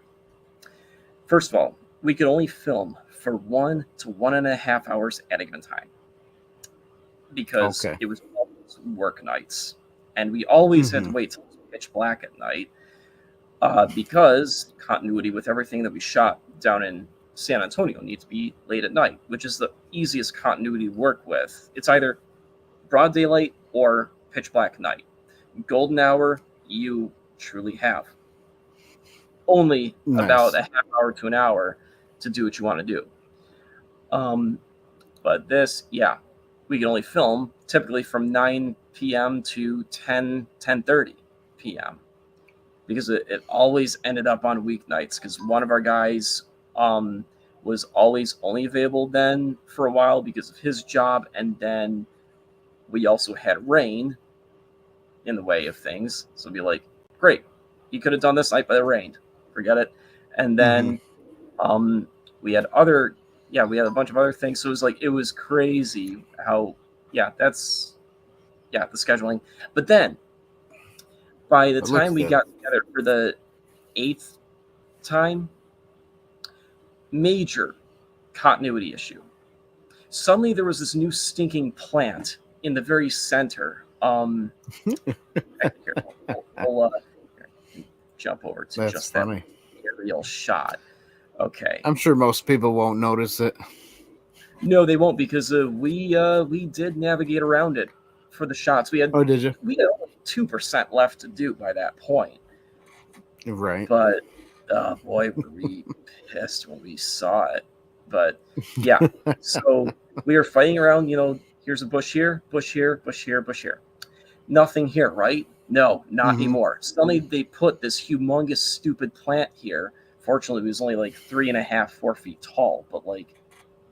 First of all, we could only film for 1 to 1.5 hours at a given time because Okay. it was always work nights, and we always had to wait till it was pitch black at night because continuity with everything that we shot down in San Antonio needs to be late at night, which is the easiest continuity to work with. It's either broad daylight or pitch black night. Golden hour, you truly have only about Nice. a half hour to an hour to do what you want to do. But this, yeah, we can only film typically from 9 p.m. to 10:30 p.m. because it always ended up on weeknights because one of our guys was always only available then for a while because of his job, and then we also had rain in the way of things. So it'd be like, great, you could have done this night, but it rained. Forget it. And then we had we had a bunch of other things. So it was crazy how, the scheduling. But then by the time we got together for the 8th time, major continuity issue. Suddenly there was this new stinking plant in the very center. Here, we'll jump over to That's just funny. that aerial shot. Okay. I'm sure most people won't notice it. No, they won't because we did navigate around it for the shots. We had did you? We had only 2% left to do by that point. Right. But boy, were we pissed when we saw it. But yeah, so we were fighting around. Here's a bush here, bush here, bush here, bush here. Nothing here, right? No, not anymore. Suddenly they put this humongous, stupid plant here. Fortunately, it was only like 3.5, 4 feet tall, but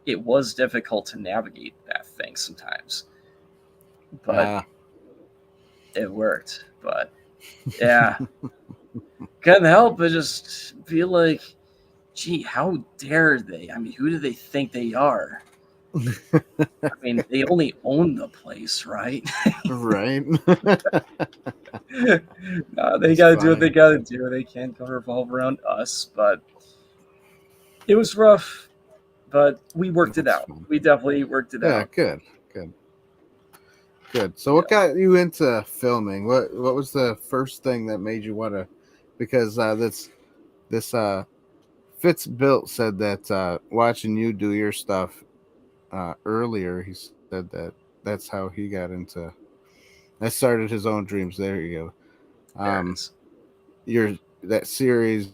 it was difficult to navigate that thing sometimes. But it worked. But yeah, couldn't help but just feel like, gee, how dare they? I mean, who do they think they are? I mean, they only own the place, right? Right. No, they got to do what they got to do. They can't come revolve around us. But it was rough, but we worked it out. We definitely worked it out. Yeah, good. So what got you into filming? What was the first thing that made you want to? Because this Fitz Built said that watching you do your stuff earlier, he said that's how he got into. That started his own dreams. There you go. That series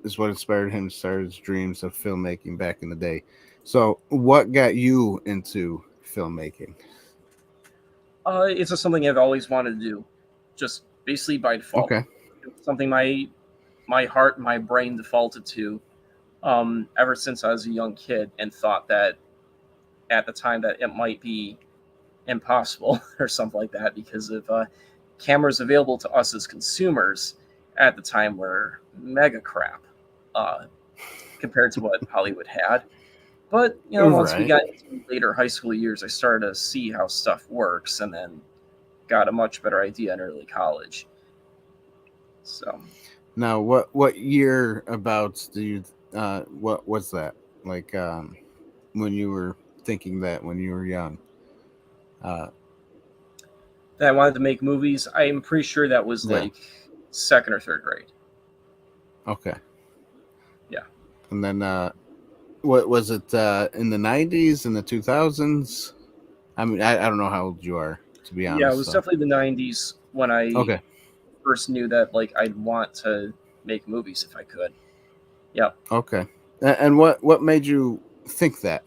is what inspired him to start his dreams of filmmaking back in the day. So, what got you into filmmaking? It's just something I've always wanted to do, just basically by default. Okay. It's something my heart, my brain defaulted to ever since I was a young kid, and thought that at the time that it might be impossible or something like that because of cameras available to us as consumers at the time were mega crap compared to what Hollywood had. But once we got into later high school years, I started to see how stuff works, and then got a much better idea in early college. So now, what year about do you what was that like when you were thinking that when you were young? That I wanted to make movies. I am pretty sure that was like 2nd or 3rd grade. Okay. Yeah. And then what was it in the 90s, in the 2000s? I mean, I don't know how old you are, to be honest. Yeah, it was definitely the 90s when I first knew that I'd want to make movies if I could. Yep. Okay. And what made you think that?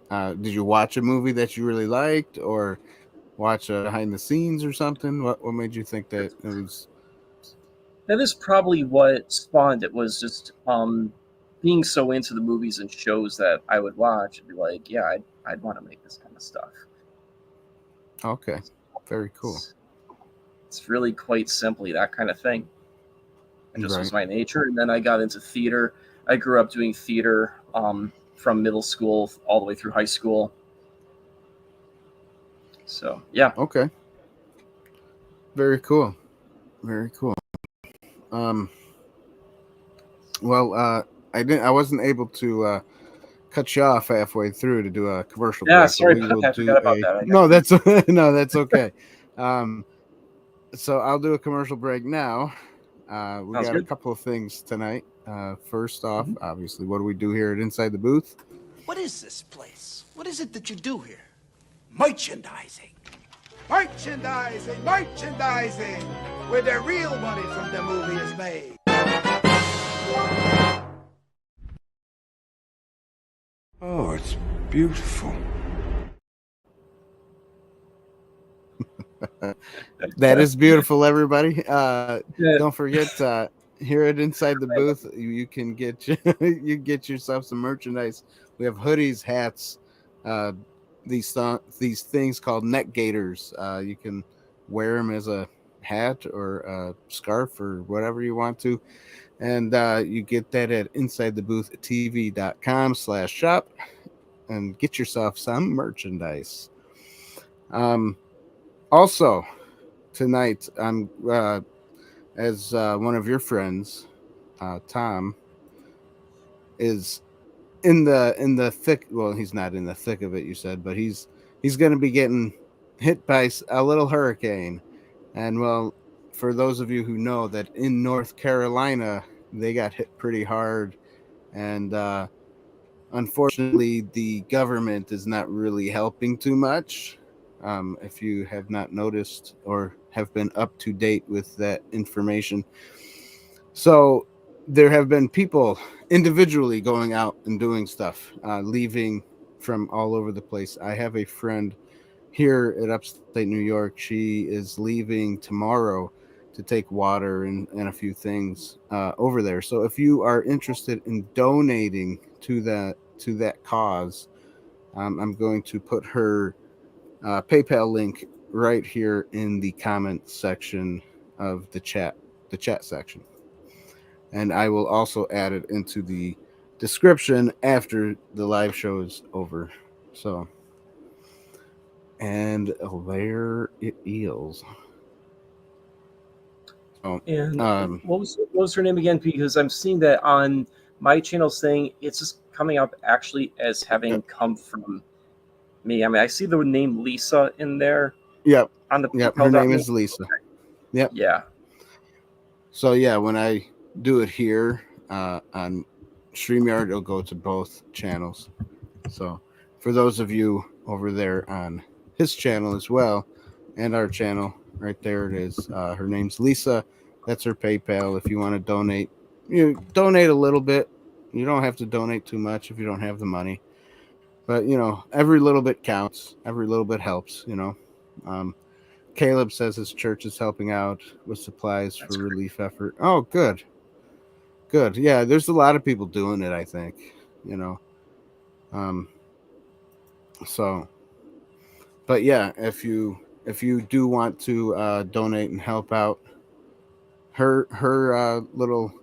Did you watch a movie that you really liked, or watch behind the scenes or something? What made you think that it was? That is probably what spawned it. Was just being so into the movies and shows that I would watch and be like, yeah, I'd want to make this kind of stuff. Okay, very cool. It's really quite simply that kind of thing. It just was my nature. And then I got into theater. I grew up doing theater from middle school all the way through high school. So yeah. Okay. Very cool. Very cool. Well, I wasn't able to cut you off halfway through to do a commercial break. Yeah, sorry about that. I forgot about that. No, that's no, that's okay. So I'll do a commercial break now. We got a couple of things tonight. First off, obviously, what do we do here at Inside the Booth? What is this place? What is it that you do here? Merchandising. Merchandising, merchandising, where the real money from the movie is made. Oh, it's beautiful. That is beautiful, everybody. Don't forget, here at Inside the Booth, you can get you get yourself some merchandise. We have hoodies, hats, these things called neck gaiters. You can wear them as a hat or a scarf or whatever you want to, and you get that at InsideTheBoothTV.com/shop and get yourself some merchandise. Also tonight, I'm as one of your friends, Tom, is in the thick. Well, he's not in the thick of it, you said, but he's going to be getting hit by a little hurricane. And well, for those of you who know that in North Carolina, they got hit pretty hard, and unfortunately, the government is not really helping too much. If you have not noticed or have been up to date with that information. So there have been people individually going out and doing stuff, leaving from all over the place. I have a friend here at upstate New York. She is leaving tomorrow to take water and a few things over there. So if you are interested in donating to that cause, I'm going to put her PayPal link right here in the comment section of the chat section, and I will also add it into the description after the live show is over. So, and there it is. Oh, and what was her name again? Because I'm seeing that on my channel saying it's just coming up actually as having come from me. I mean, I see the name Lisa in there. Yep. On the her name is Lisa. Okay. Yep. Yeah. So yeah, when I do it here on StreamYard, it'll go to both channels. So for those of you over there on his channel as well, and our channel, right there it is. Her name's Lisa. That's her PayPal. If you want to donate, you donate a little bit. You don't have to donate too much if you don't have the money. But, every little bit counts. Every little bit helps, Caleb says his church is helping out with supplies for relief effort. Oh, good. Good. Yeah, there's a lot of people doing it, I think, So, but yeah, if you do want to donate and help out her little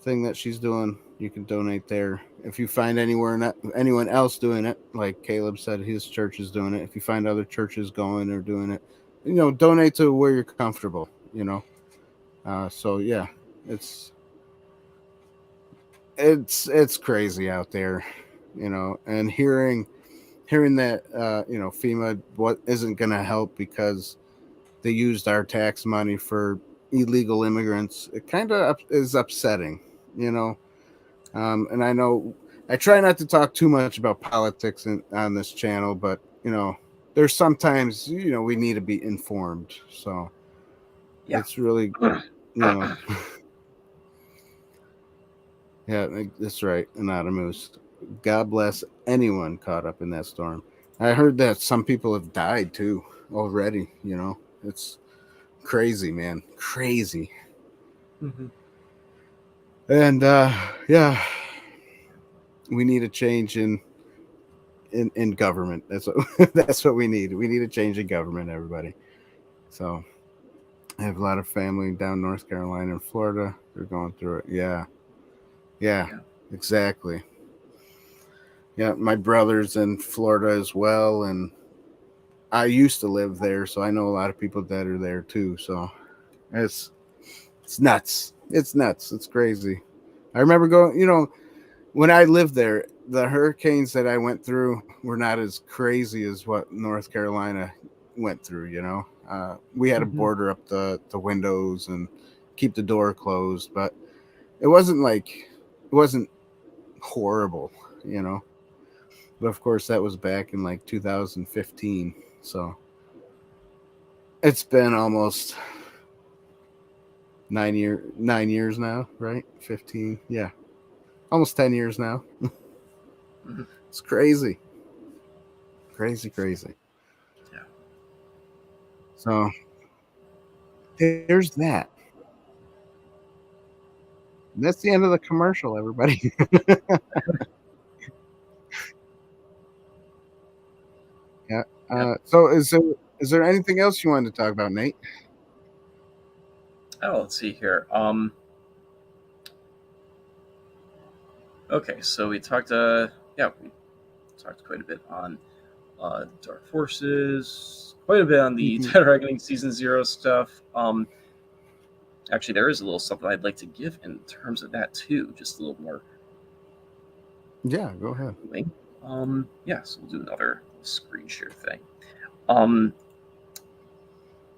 thing that she's doing, you can donate there. If you find anyone else doing it, like Caleb said, his church is doing it. If you find other churches going or doing it, donate to where you're comfortable. So yeah, it's crazy out there, and hearing that FEMA isn't going to help because they used our tax money for illegal immigrants. It kind of is upsetting, and I know I try not to talk too much about politics on this channel, but there's sometimes we need to be informed. So yeah, it's really yeah, that's right. Anonymous. God bless anyone caught up in that storm. I heard that some people have died too already. It's crazy, man. Crazy. Mm-hmm. And yeah, we need a change in government. That's what we need. We need a change in government, everybody. So, I have a lot of family down North Carolina and Florida. They're going through it. Yeah, exactly. Yeah, my brother's in Florida as well, and I used to live there, so I know a lot of people that are there too. So it's it's nuts. It's nuts. It's crazy. I remember going. When I lived there, the hurricanes that I went through were not as crazy as what North Carolina went through. We had to border up the windows and keep the door closed, but it wasn't horrible. You know, but of course that was back in like 2015. So it's been almost 9 years now, right? 15, yeah, almost 10 years now. It's crazy. Crazy. Yeah. So there's that. That's the end of the commercial, everybody. Yeah. So is there anything else you wanted to talk about, Nate? Oh, let's see here. Okay, so we talked. We talked quite a bit on Dark Forces, quite a bit on the Dead Reckoning Season 0 stuff. Actually, there is a little something I'd like to give in terms of that too, just a little more. Yeah, go ahead. So we'll do another screen share thing.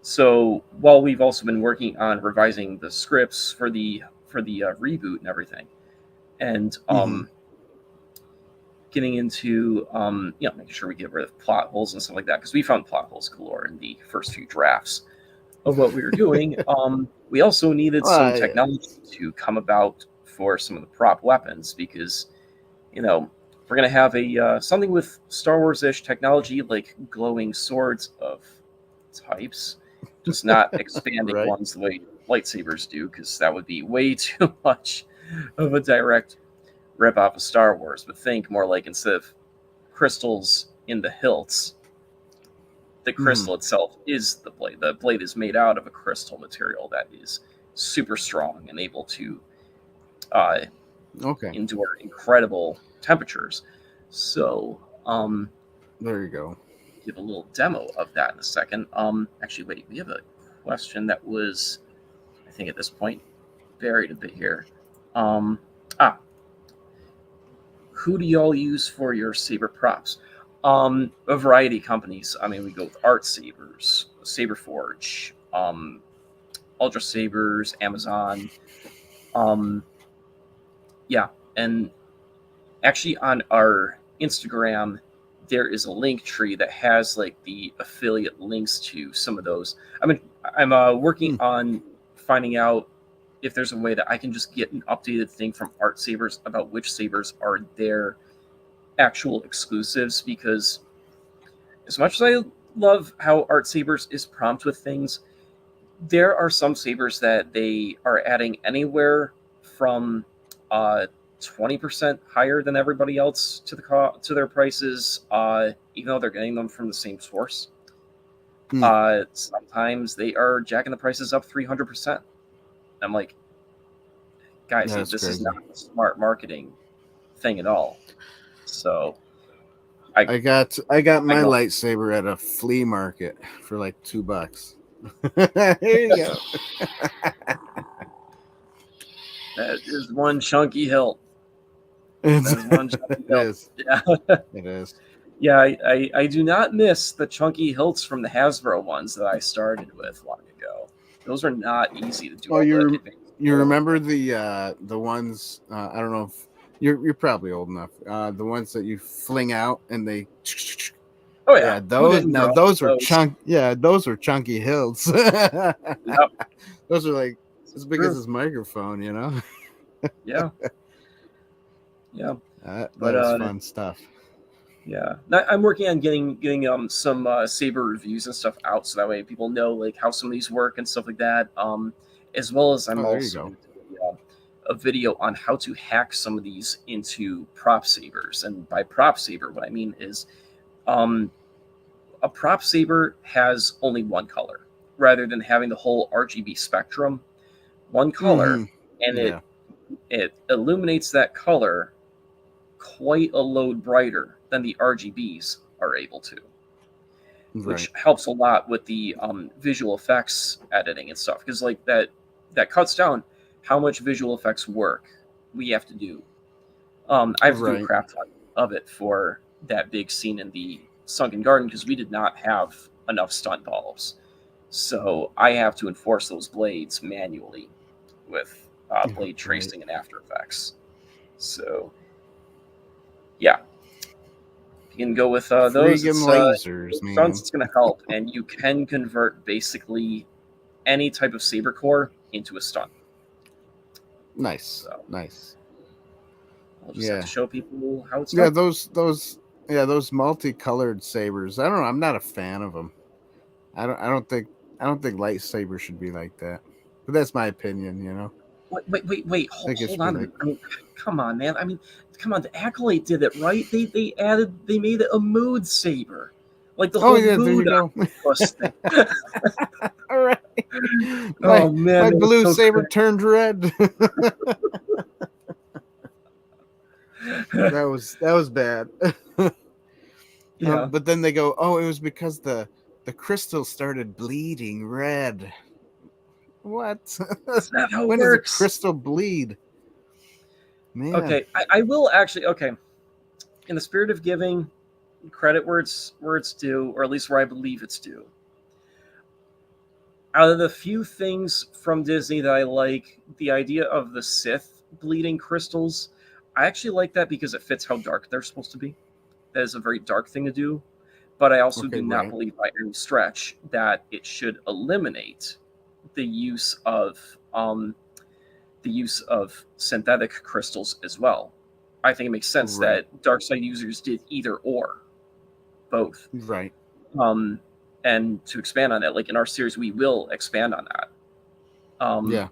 So while we've also been working on revising the scripts for the reboot and everything, and getting into making sure we get rid of plot holes and stuff like that, because we found plot holes galore in the first few drafts of what we were doing. We also needed some technology to come about for some of the prop weapons, because we're gonna have a something with Star Wars-ish technology, like glowing swords of types, just not expanding Right. ones the way lightsabers do, because that would be way too much of a direct rip off of Star Wars. But think more like, instead of crystals in the hilts, the crystal itself is the blade. The blade is made out of a crystal material that is super strong and able to endure incredible temperatures. So there you go. Give a little demo of that in a second. Actually, wait, we have a question that was, I think at this point, buried a bit here. Who do y'all use for your saber props? A variety of companies. I mean, we go with Art Sabers, Saberforge, Ultra Sabers, Amazon. And actually on our Instagram, there is a link tree that has like the affiliate links to some of those. I'm working on finding out if there's a way that I can just get an updated thing from Art Sabers about which sabers are their actual exclusives, because as much as I love how Art Sabers is prompt with things, there are some sabers that they are adding anywhere from 20% higher than everybody else to their prices, even though they're getting them from the same source. Sometimes they are jacking the prices up 300%. I'm like, guys, this is not a smart marketing thing at all. So I got my lightsaber at a flea market for like $2. There you go. That is one chunky hilt. That is one chunky hilt. It is. Yeah. It is. Yeah, I do not miss the chunky hilts from the Hasbro ones that I started with long ago. Those are not easy to do. Oh, you remember the ones? I don't know if you're probably old enough. The ones that you fling out and they. Oh yeah, those were chunk. Yeah, those were chunky hilts. Yep. Those are like as big as this microphone, you know. Yeah. Yeah. That was fun stuff. Yeah, I'm working on getting some saber reviews and stuff out, so that way people know like how some of these work and stuff like that. As well as I'm also doing a video on how to hack some of these into prop sabers. And by prop saber, what I mean is, a prop saber has only one color. rather than having the whole RGB spectrum, one color, and it illuminates that color quite a load brighter than the RGBs are able to, which helps a lot with the visual effects editing and stuff, because like that cuts down how much visual effects work we have to do. I have to do a crap ton of it for that big scene in the sunken garden because we did not have enough stunt bulbs, so I have to enforce those blades manually with blade tracing and After Effects. So yeah, you can go with those. It's, lasers, man. stunts, it's going to help, and you can convert basically any type of saber core into a stunt. Nice, nice. I'll just have to show people how it's done. Those multicolored sabers. I don't know. I'm not a fan of them. I don't think lightsabers should be like that. But that's my opinion, you know. Wait. Hold on. I mean, come on, man. I mean, come on. The Acolyte did it, right? They made it a mood saber, like the whole mood thing. All right. Oh man, my blue saber turned red. that was bad. Yeah. But then they go, oh, it was because the crystal started bleeding red. What? That's not how when it works. Does a crystal bleed? Man. Okay, I will actually. Okay, in the spirit of giving credit where it's due, or at least where I believe it's due. Out of the few things from Disney that I like, the idea of the Sith bleeding crystals, I actually like that because it fits how dark they're supposed to be. That is a very dark thing to do, but I also do not believe by any stretch that it should eliminate the use of synthetic crystals as well. I think it makes sense that dark side users did either or, both. Right. And to expand on that, like in our series, we will expand on that. Yeah.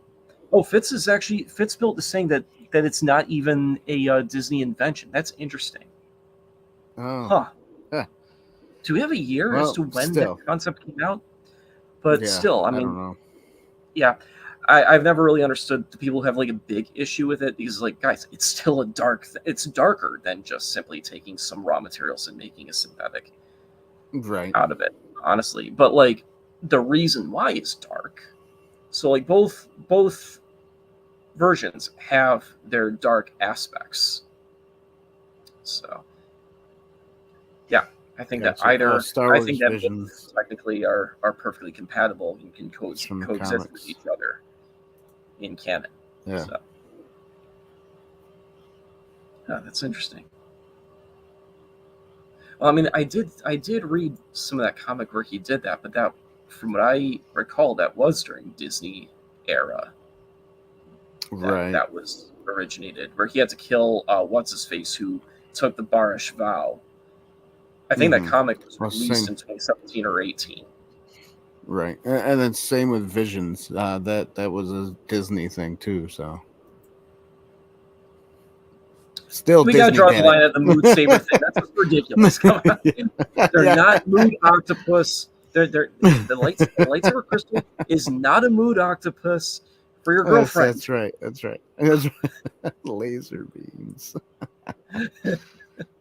Oh, Fitz built is saying that it's not even a Disney invention. That's interesting. Oh. Huh. Yeah. Do we have a year as to when that concept came out? But still, I mean, don't know. Yeah, I've never really understood the people who have like a big issue with it because, like, guys, it's still it's darker than just simply taking some raw materials and making a synthetic out of it, honestly. But like the reason why is dark. So like both versions have their dark aspects. So yeah, I think that both technically are perfectly compatible and can coexist with each other in canon. Yeah. So. Oh, that's interesting. Well, I mean, I did read some of that comic where he did that, but that, from what I recall, that was during Disney era. That was originated, where he had to kill what's his face, who took the Barish vow. I think that comic was released in 2017 or 18. Right, and then same with Visions. That was a Disney thing too. So still, we gotta draw the line at the mood saber thing. That's just ridiculous. Come on. They're not mood octopus. The lightsaber crystal is not a mood octopus for your girlfriend. That's right. Laser beams.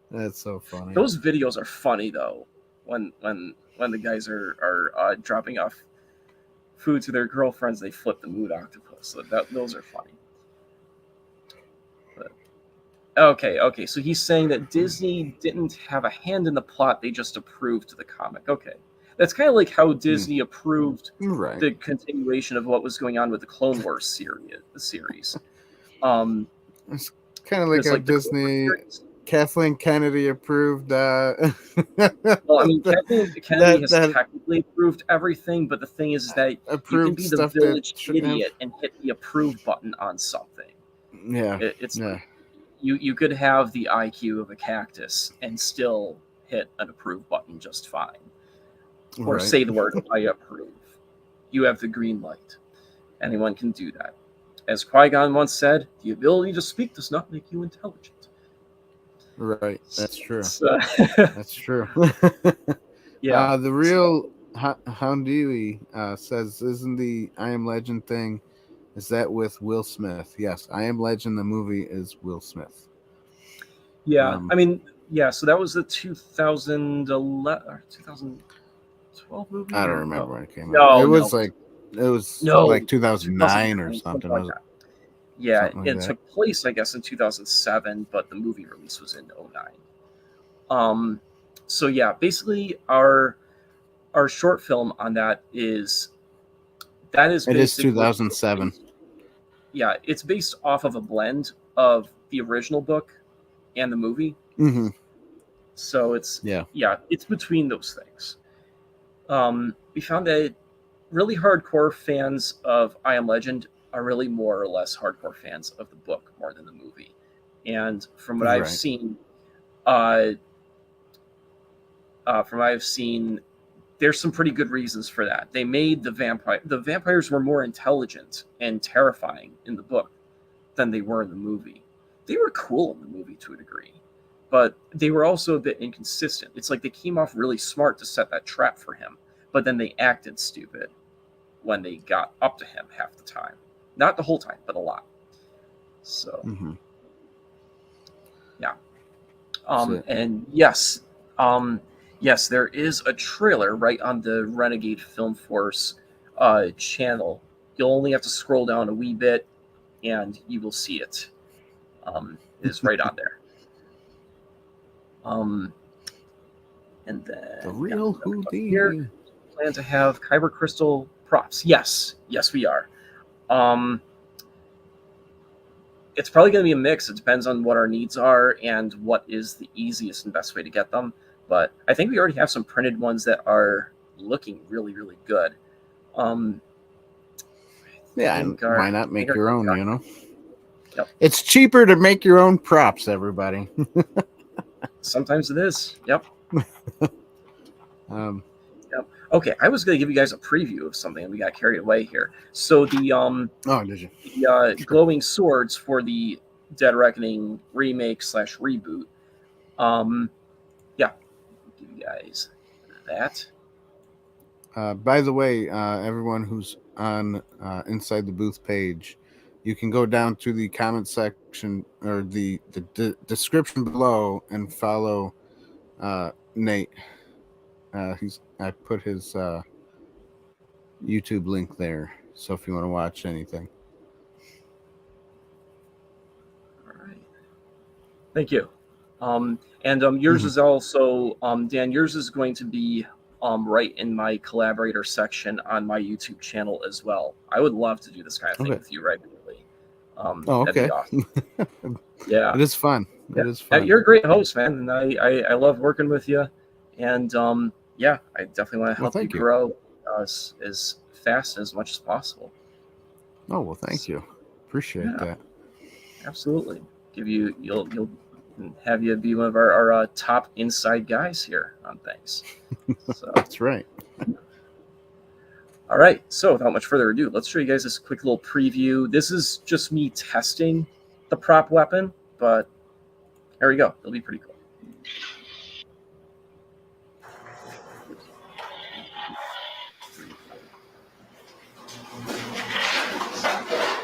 That's so funny. Those videos are funny though. When the guys are dropping off food to their girlfriends, they flip the mood octopus. So those are funny. But, okay. So he's saying that Disney didn't have a hand in the plot; they just approved the comic. Okay, that's kind of like how Disney approved the continuation of what was going on with the Clone Wars series. It's kind of like how Disney. Kathleen Kennedy approved. Well, I mean, Kathleen Kennedy has technically approved everything, but the thing is that you can be the village idiot and hit the approve button on something. Yeah, you could have the IQ of a cactus and still hit an approve button just fine, or say the word "I approve." You have the green light. Anyone can do that. As Qui-Gon once said, "The ability to speak does not make you intelligent." Right, that's true. So, that's true. Yeah, the Houndewy says, "Isn't the I Am Legend thing? Is that with Will Smith?" Yes, I Am Legend. The movie is Will Smith. Yeah, I mean, yeah. So that was the 2011 or 2012 movie. I don't Or remember no? when it came out. No, It no, was no. like 2009 or 2009, something. like Was it? that. Yeah, Something like it that. took place, I guess, in 2007, but the movie release was in 2009. So yeah, basically our short film on that is It is basically 2007. yeah, it's based off of a blend of the original book and the movie. Mm-hmm. So it's it's between those things. We found that really hardcore fans of I Am Legend are really more or less hardcore fans of the book more than the movie. And from what I've Right. seen, there's some pretty good reasons for that. They made the vampires were more intelligent and terrifying in the book than they were in the movie. They were cool in the movie to a degree, but they were also a bit inconsistent. It's like they came off really smart to set that trap for him, but then they acted stupid when they got up to him half the time. Not the whole time, but a lot. So, yeah. And yes, yes, there is a trailer right on the Renegade Film Force channel. You'll only have to scroll down a wee bit, and you will see it. It is right on there. And then the real Houdini. Here, plan to have Kyber Crystal props. Yes, we are. It's probably going to be a mix. It depends on what our needs are and what is the easiest and best way to get them. But I think we already have some printed ones that are looking really, really good. Yeah, and why not make your own, you know? Yep. It's cheaper to make your own props, everybody. Sometimes it is. Yep. Yep. Okay, I was going to give you guys a preview of something, and we got carried away here. So the oh, did you? The glowing swords for the Dead Reckoning remake / reboot. Yeah, give you guys that. By the way, everyone who's on Inside the Booth page, you can go down to the comment section or the description below and follow Nate. I put his YouTube link there, so if you want to watch anything. All right. Thank you. And yours is also Dan. Yours is going to be right in my collaborator section on my YouTube channel as well. I would love to do this kind of thing with you regularly. Okay. That'd be awesome. Yeah, it is fun. Yeah. It is fun. You're a great host, man, and I love working with you. And yeah, I definitely want to help you grow as fast and as much as possible. Oh well, thank you. Appreciate that. Absolutely. You'll have you be one of our top inside guys here on things. So that's right. All right. So without much further ado, let's show you guys this quick little preview. This is just me testing the prop weapon, but there we go. It'll be pretty cool.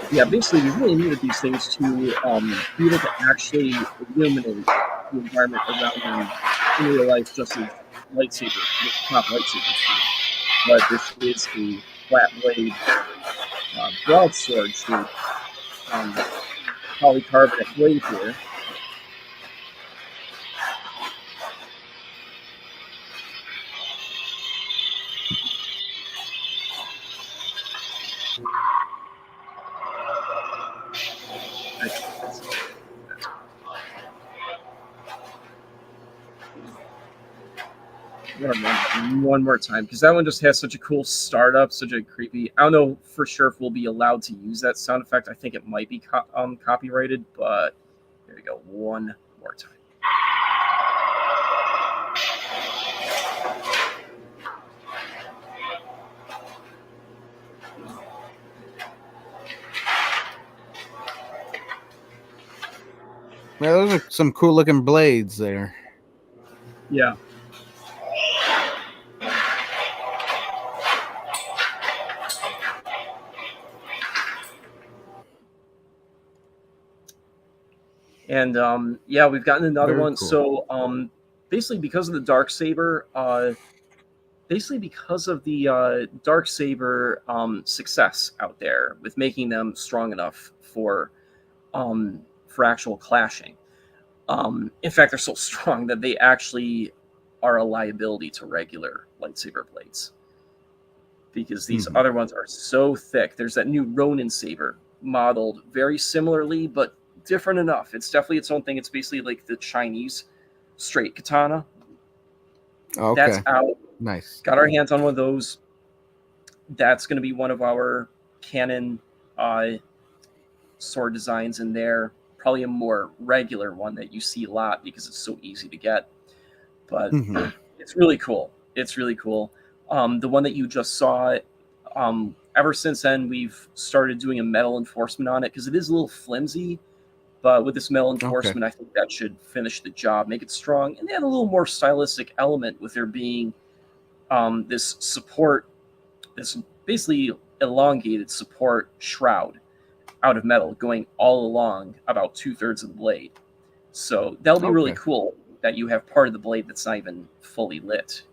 Yeah, basically, we really needed these things to be able to actually illuminate the environment around them in real life, just as lightsabers, top lightsabers do. But this is a flat blade broadsword shaped polycarbonate blade here. One more time, because that one just has such a cool startup, such a creepy. I don't know for sure if we'll be allowed to use that sound effect. I think it might be copyrighted, but here we go. One more time. Well, those are some cool looking blades there. Yeah. And yeah, we've gotten another Very one. cool. So basically, because of the Darksaber, success out there with making them strong enough for actual clashing. In fact, they're so strong that they actually are a liability to regular lightsaber blades because these other ones are so thick. There's that new Ronin saber modeled very similarly, but different enough. It's definitely its own thing. It's basically like the Chinese straight katana. Okay. That's out. Nice. Got our hands on one of those. That's going to be one of our canon sword designs in there. Probably a more regular one that you see a lot because it's so easy to get. But it's really cool. It's really cool. The one that you just saw, ever since then, we've started doing a metal enforcement on it because it is a little flimsy. But with this metal enforcement, I think that should finish the job, make it strong, and add a little more stylistic element with there being this support, this basically elongated support shroud out of metal going all along about 2/3 of the blade. So that'll be really cool that you have part of the blade that's not even fully lit.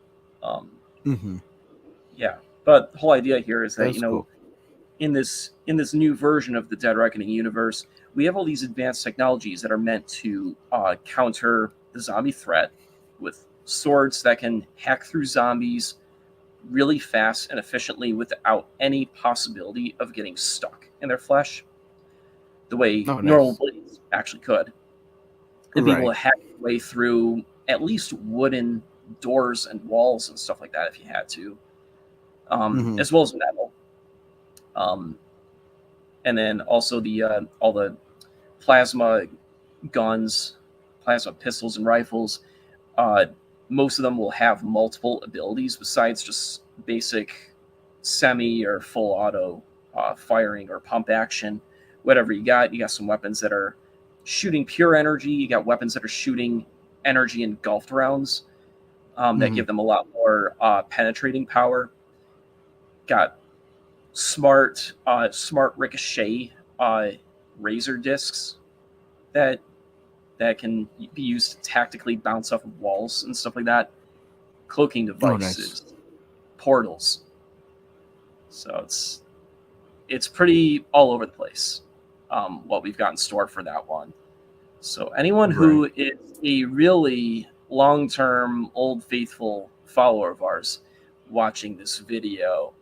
Yeah, but the whole idea here is that That's cool. in this new version of the Dead Reckoning universe, we have all these advanced technologies that are meant to counter the zombie threat with swords that can hack through zombies really fast and efficiently without any possibility of getting stuck in their flesh, the way normal blades actually could. And be able to hack your way through at least wooden doors and walls and stuff like that if you had to, as well as metal. And then also the all the plasma guns, plasma pistols and rifles. Most of them will have multiple abilities besides just basic semi or full auto firing or pump action. Whatever you got some weapons that are shooting pure energy. You got weapons that are shooting energy engulfed rounds that give them a lot more penetrating power. Got smart ricochet razor discs that can be used to tactically bounce off of walls and stuff like that. Cloaking devices, portals. So it's pretty all over the place. What we've got in store for that one. So anyone who is a really long-term, old faithful follower of ours watching this video,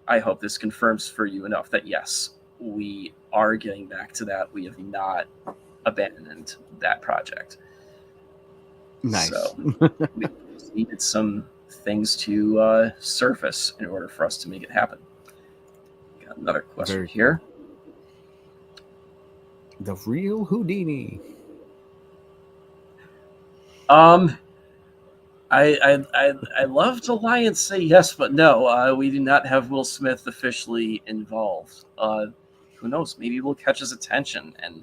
I hope this confirms for you enough that yes, we are getting back to that. We have not abandoned that project. Nice. So we just needed some things to surface in order for us to make it happen. Got another question here. The real Houdini. I love to lie and say yes, but no. We do not have Will Smith officially involved. Who knows? Maybe we'll catch his attention and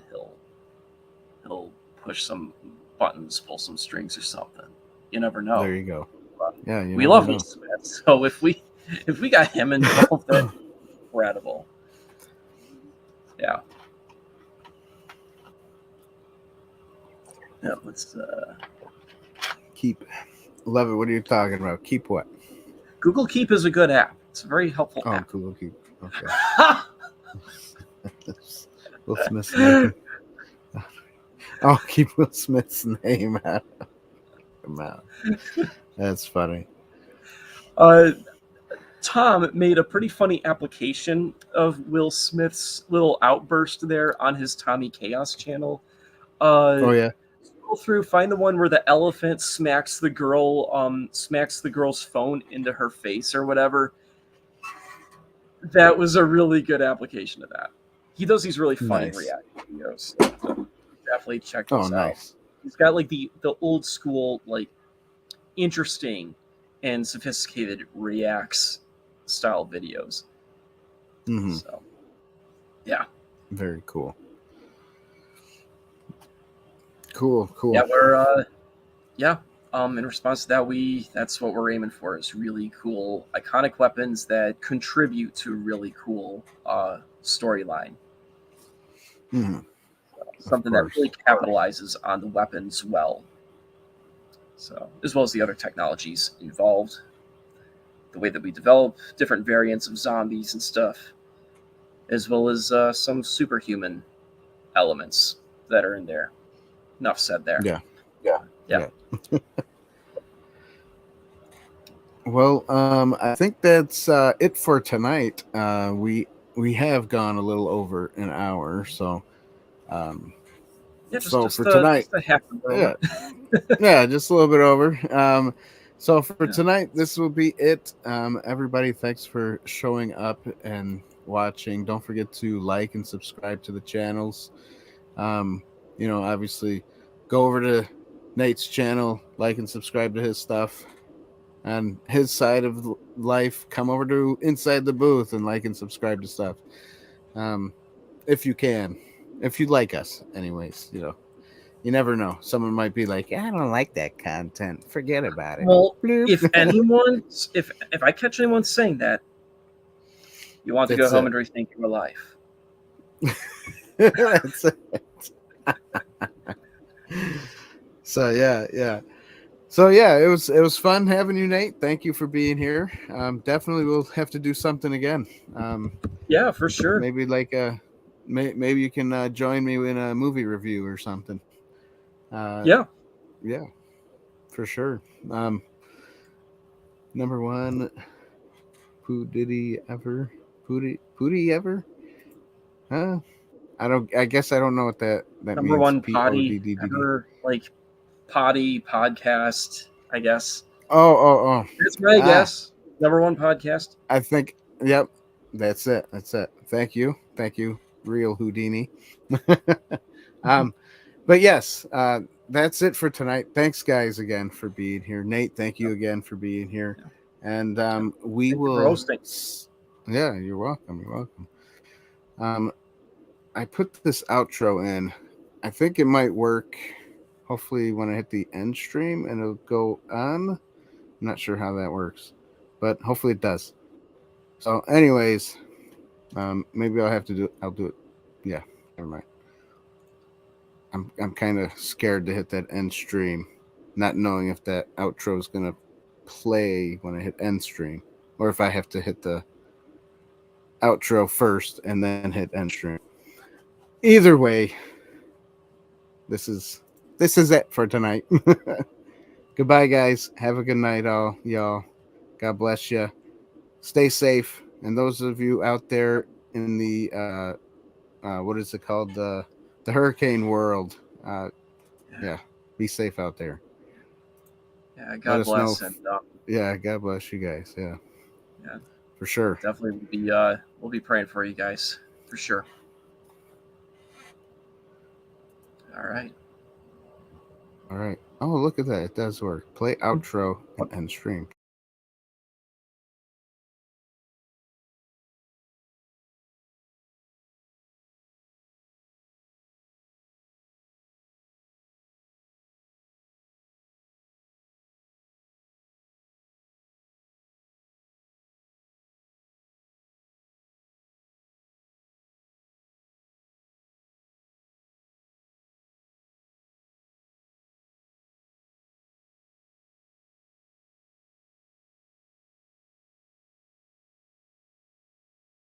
he'll push some buttons, pull some strings or something. You never know. There you go. Yeah, we love Will Smith, so if we got him involved, that's incredible. Yeah. Yeah, let's Keep. Love it. What are you talking about? Keep what? Google Keep is a good app. It's a very helpful app. Google Keep. Okay. Will Smith's name. Oh, keep Will Smith's name out. Come on. That's funny. Tom made a pretty funny application of Will Smith's little outburst there on his Tommy Chaos channel. Oh yeah. Scroll through, find the one where the elephant smacks the girl's phone into her face or whatever. That was a really good application of that. He does these really funny reaction videos. So definitely check those out. He's got like the old school, like interesting and sophisticated reacts style videos. So yeah. Very cool. Cool. Yeah, we're in response to that, that's what we're aiming for, is really cool iconic weapons that contribute to a really cool storyline. something that really capitalizes on the weapons well. So, as well as the other technologies involved, the way that we develop different variants of zombies and stuff, as well as some superhuman elements that are in there. Enough said there. Yeah. Well, I think that's it for tonight. We have gone a little over an hour, so just for tonight, just a half an hour. yeah, just a little bit over. So for tonight, this will be it. Everybody, thanks for showing up and watching. Don't forget to like and subscribe to the channels. Obviously, go over to Nate's channel, like and subscribe to his stuff. On his side of life, come over to Inside the Booth and like and subscribe to stuff. If you can, if you like us, anyways, you never know. Someone might be like, I don't like that content. Forget about it. Well, if I catch anyone saying that, you want to go home and rethink your life. That's it. So yeah. So yeah, it was fun having you, Nate. Thank you for being here. Definitely we'll have to do something again. Yeah, for sure. Maybe maybe you can join me in a movie review or something. Yeah, for sure. Number one, Pootie ever? Huh? I guess I don't know what that Number means. One potty ever, like potty podcast, I guess. Oh. That's my guess. Number one podcast. I think. Yep. That's it. Thank you, real Houdini. But yes, that's it for tonight. Thanks, guys, again for being here. Nate, thank you again for being here. And we will. Yeah, you're welcome. I put this outro in. I think it might work. Hopefully, when I hit the end stream, and it'll go on. I'm not sure how that works, but hopefully it does. So, anyways, maybe I'll do it. Yeah, never mind. I'm kind of scared to hit that end stream, not knowing if that outro is gonna play when I hit end stream, or if I have to hit the outro first and then hit end stream. Either way, this is it for tonight. Goodbye, guys. Have a good night, all y'all. God bless you. Stay safe. And those of you out there in the what is it called, the hurricane world, be safe out there. Yeah, God bless. God bless you guys. Yeah, for sure. Definitely we'll be praying for you guys for sure. All right. Oh, look at that. It does work. Play outro and end stream.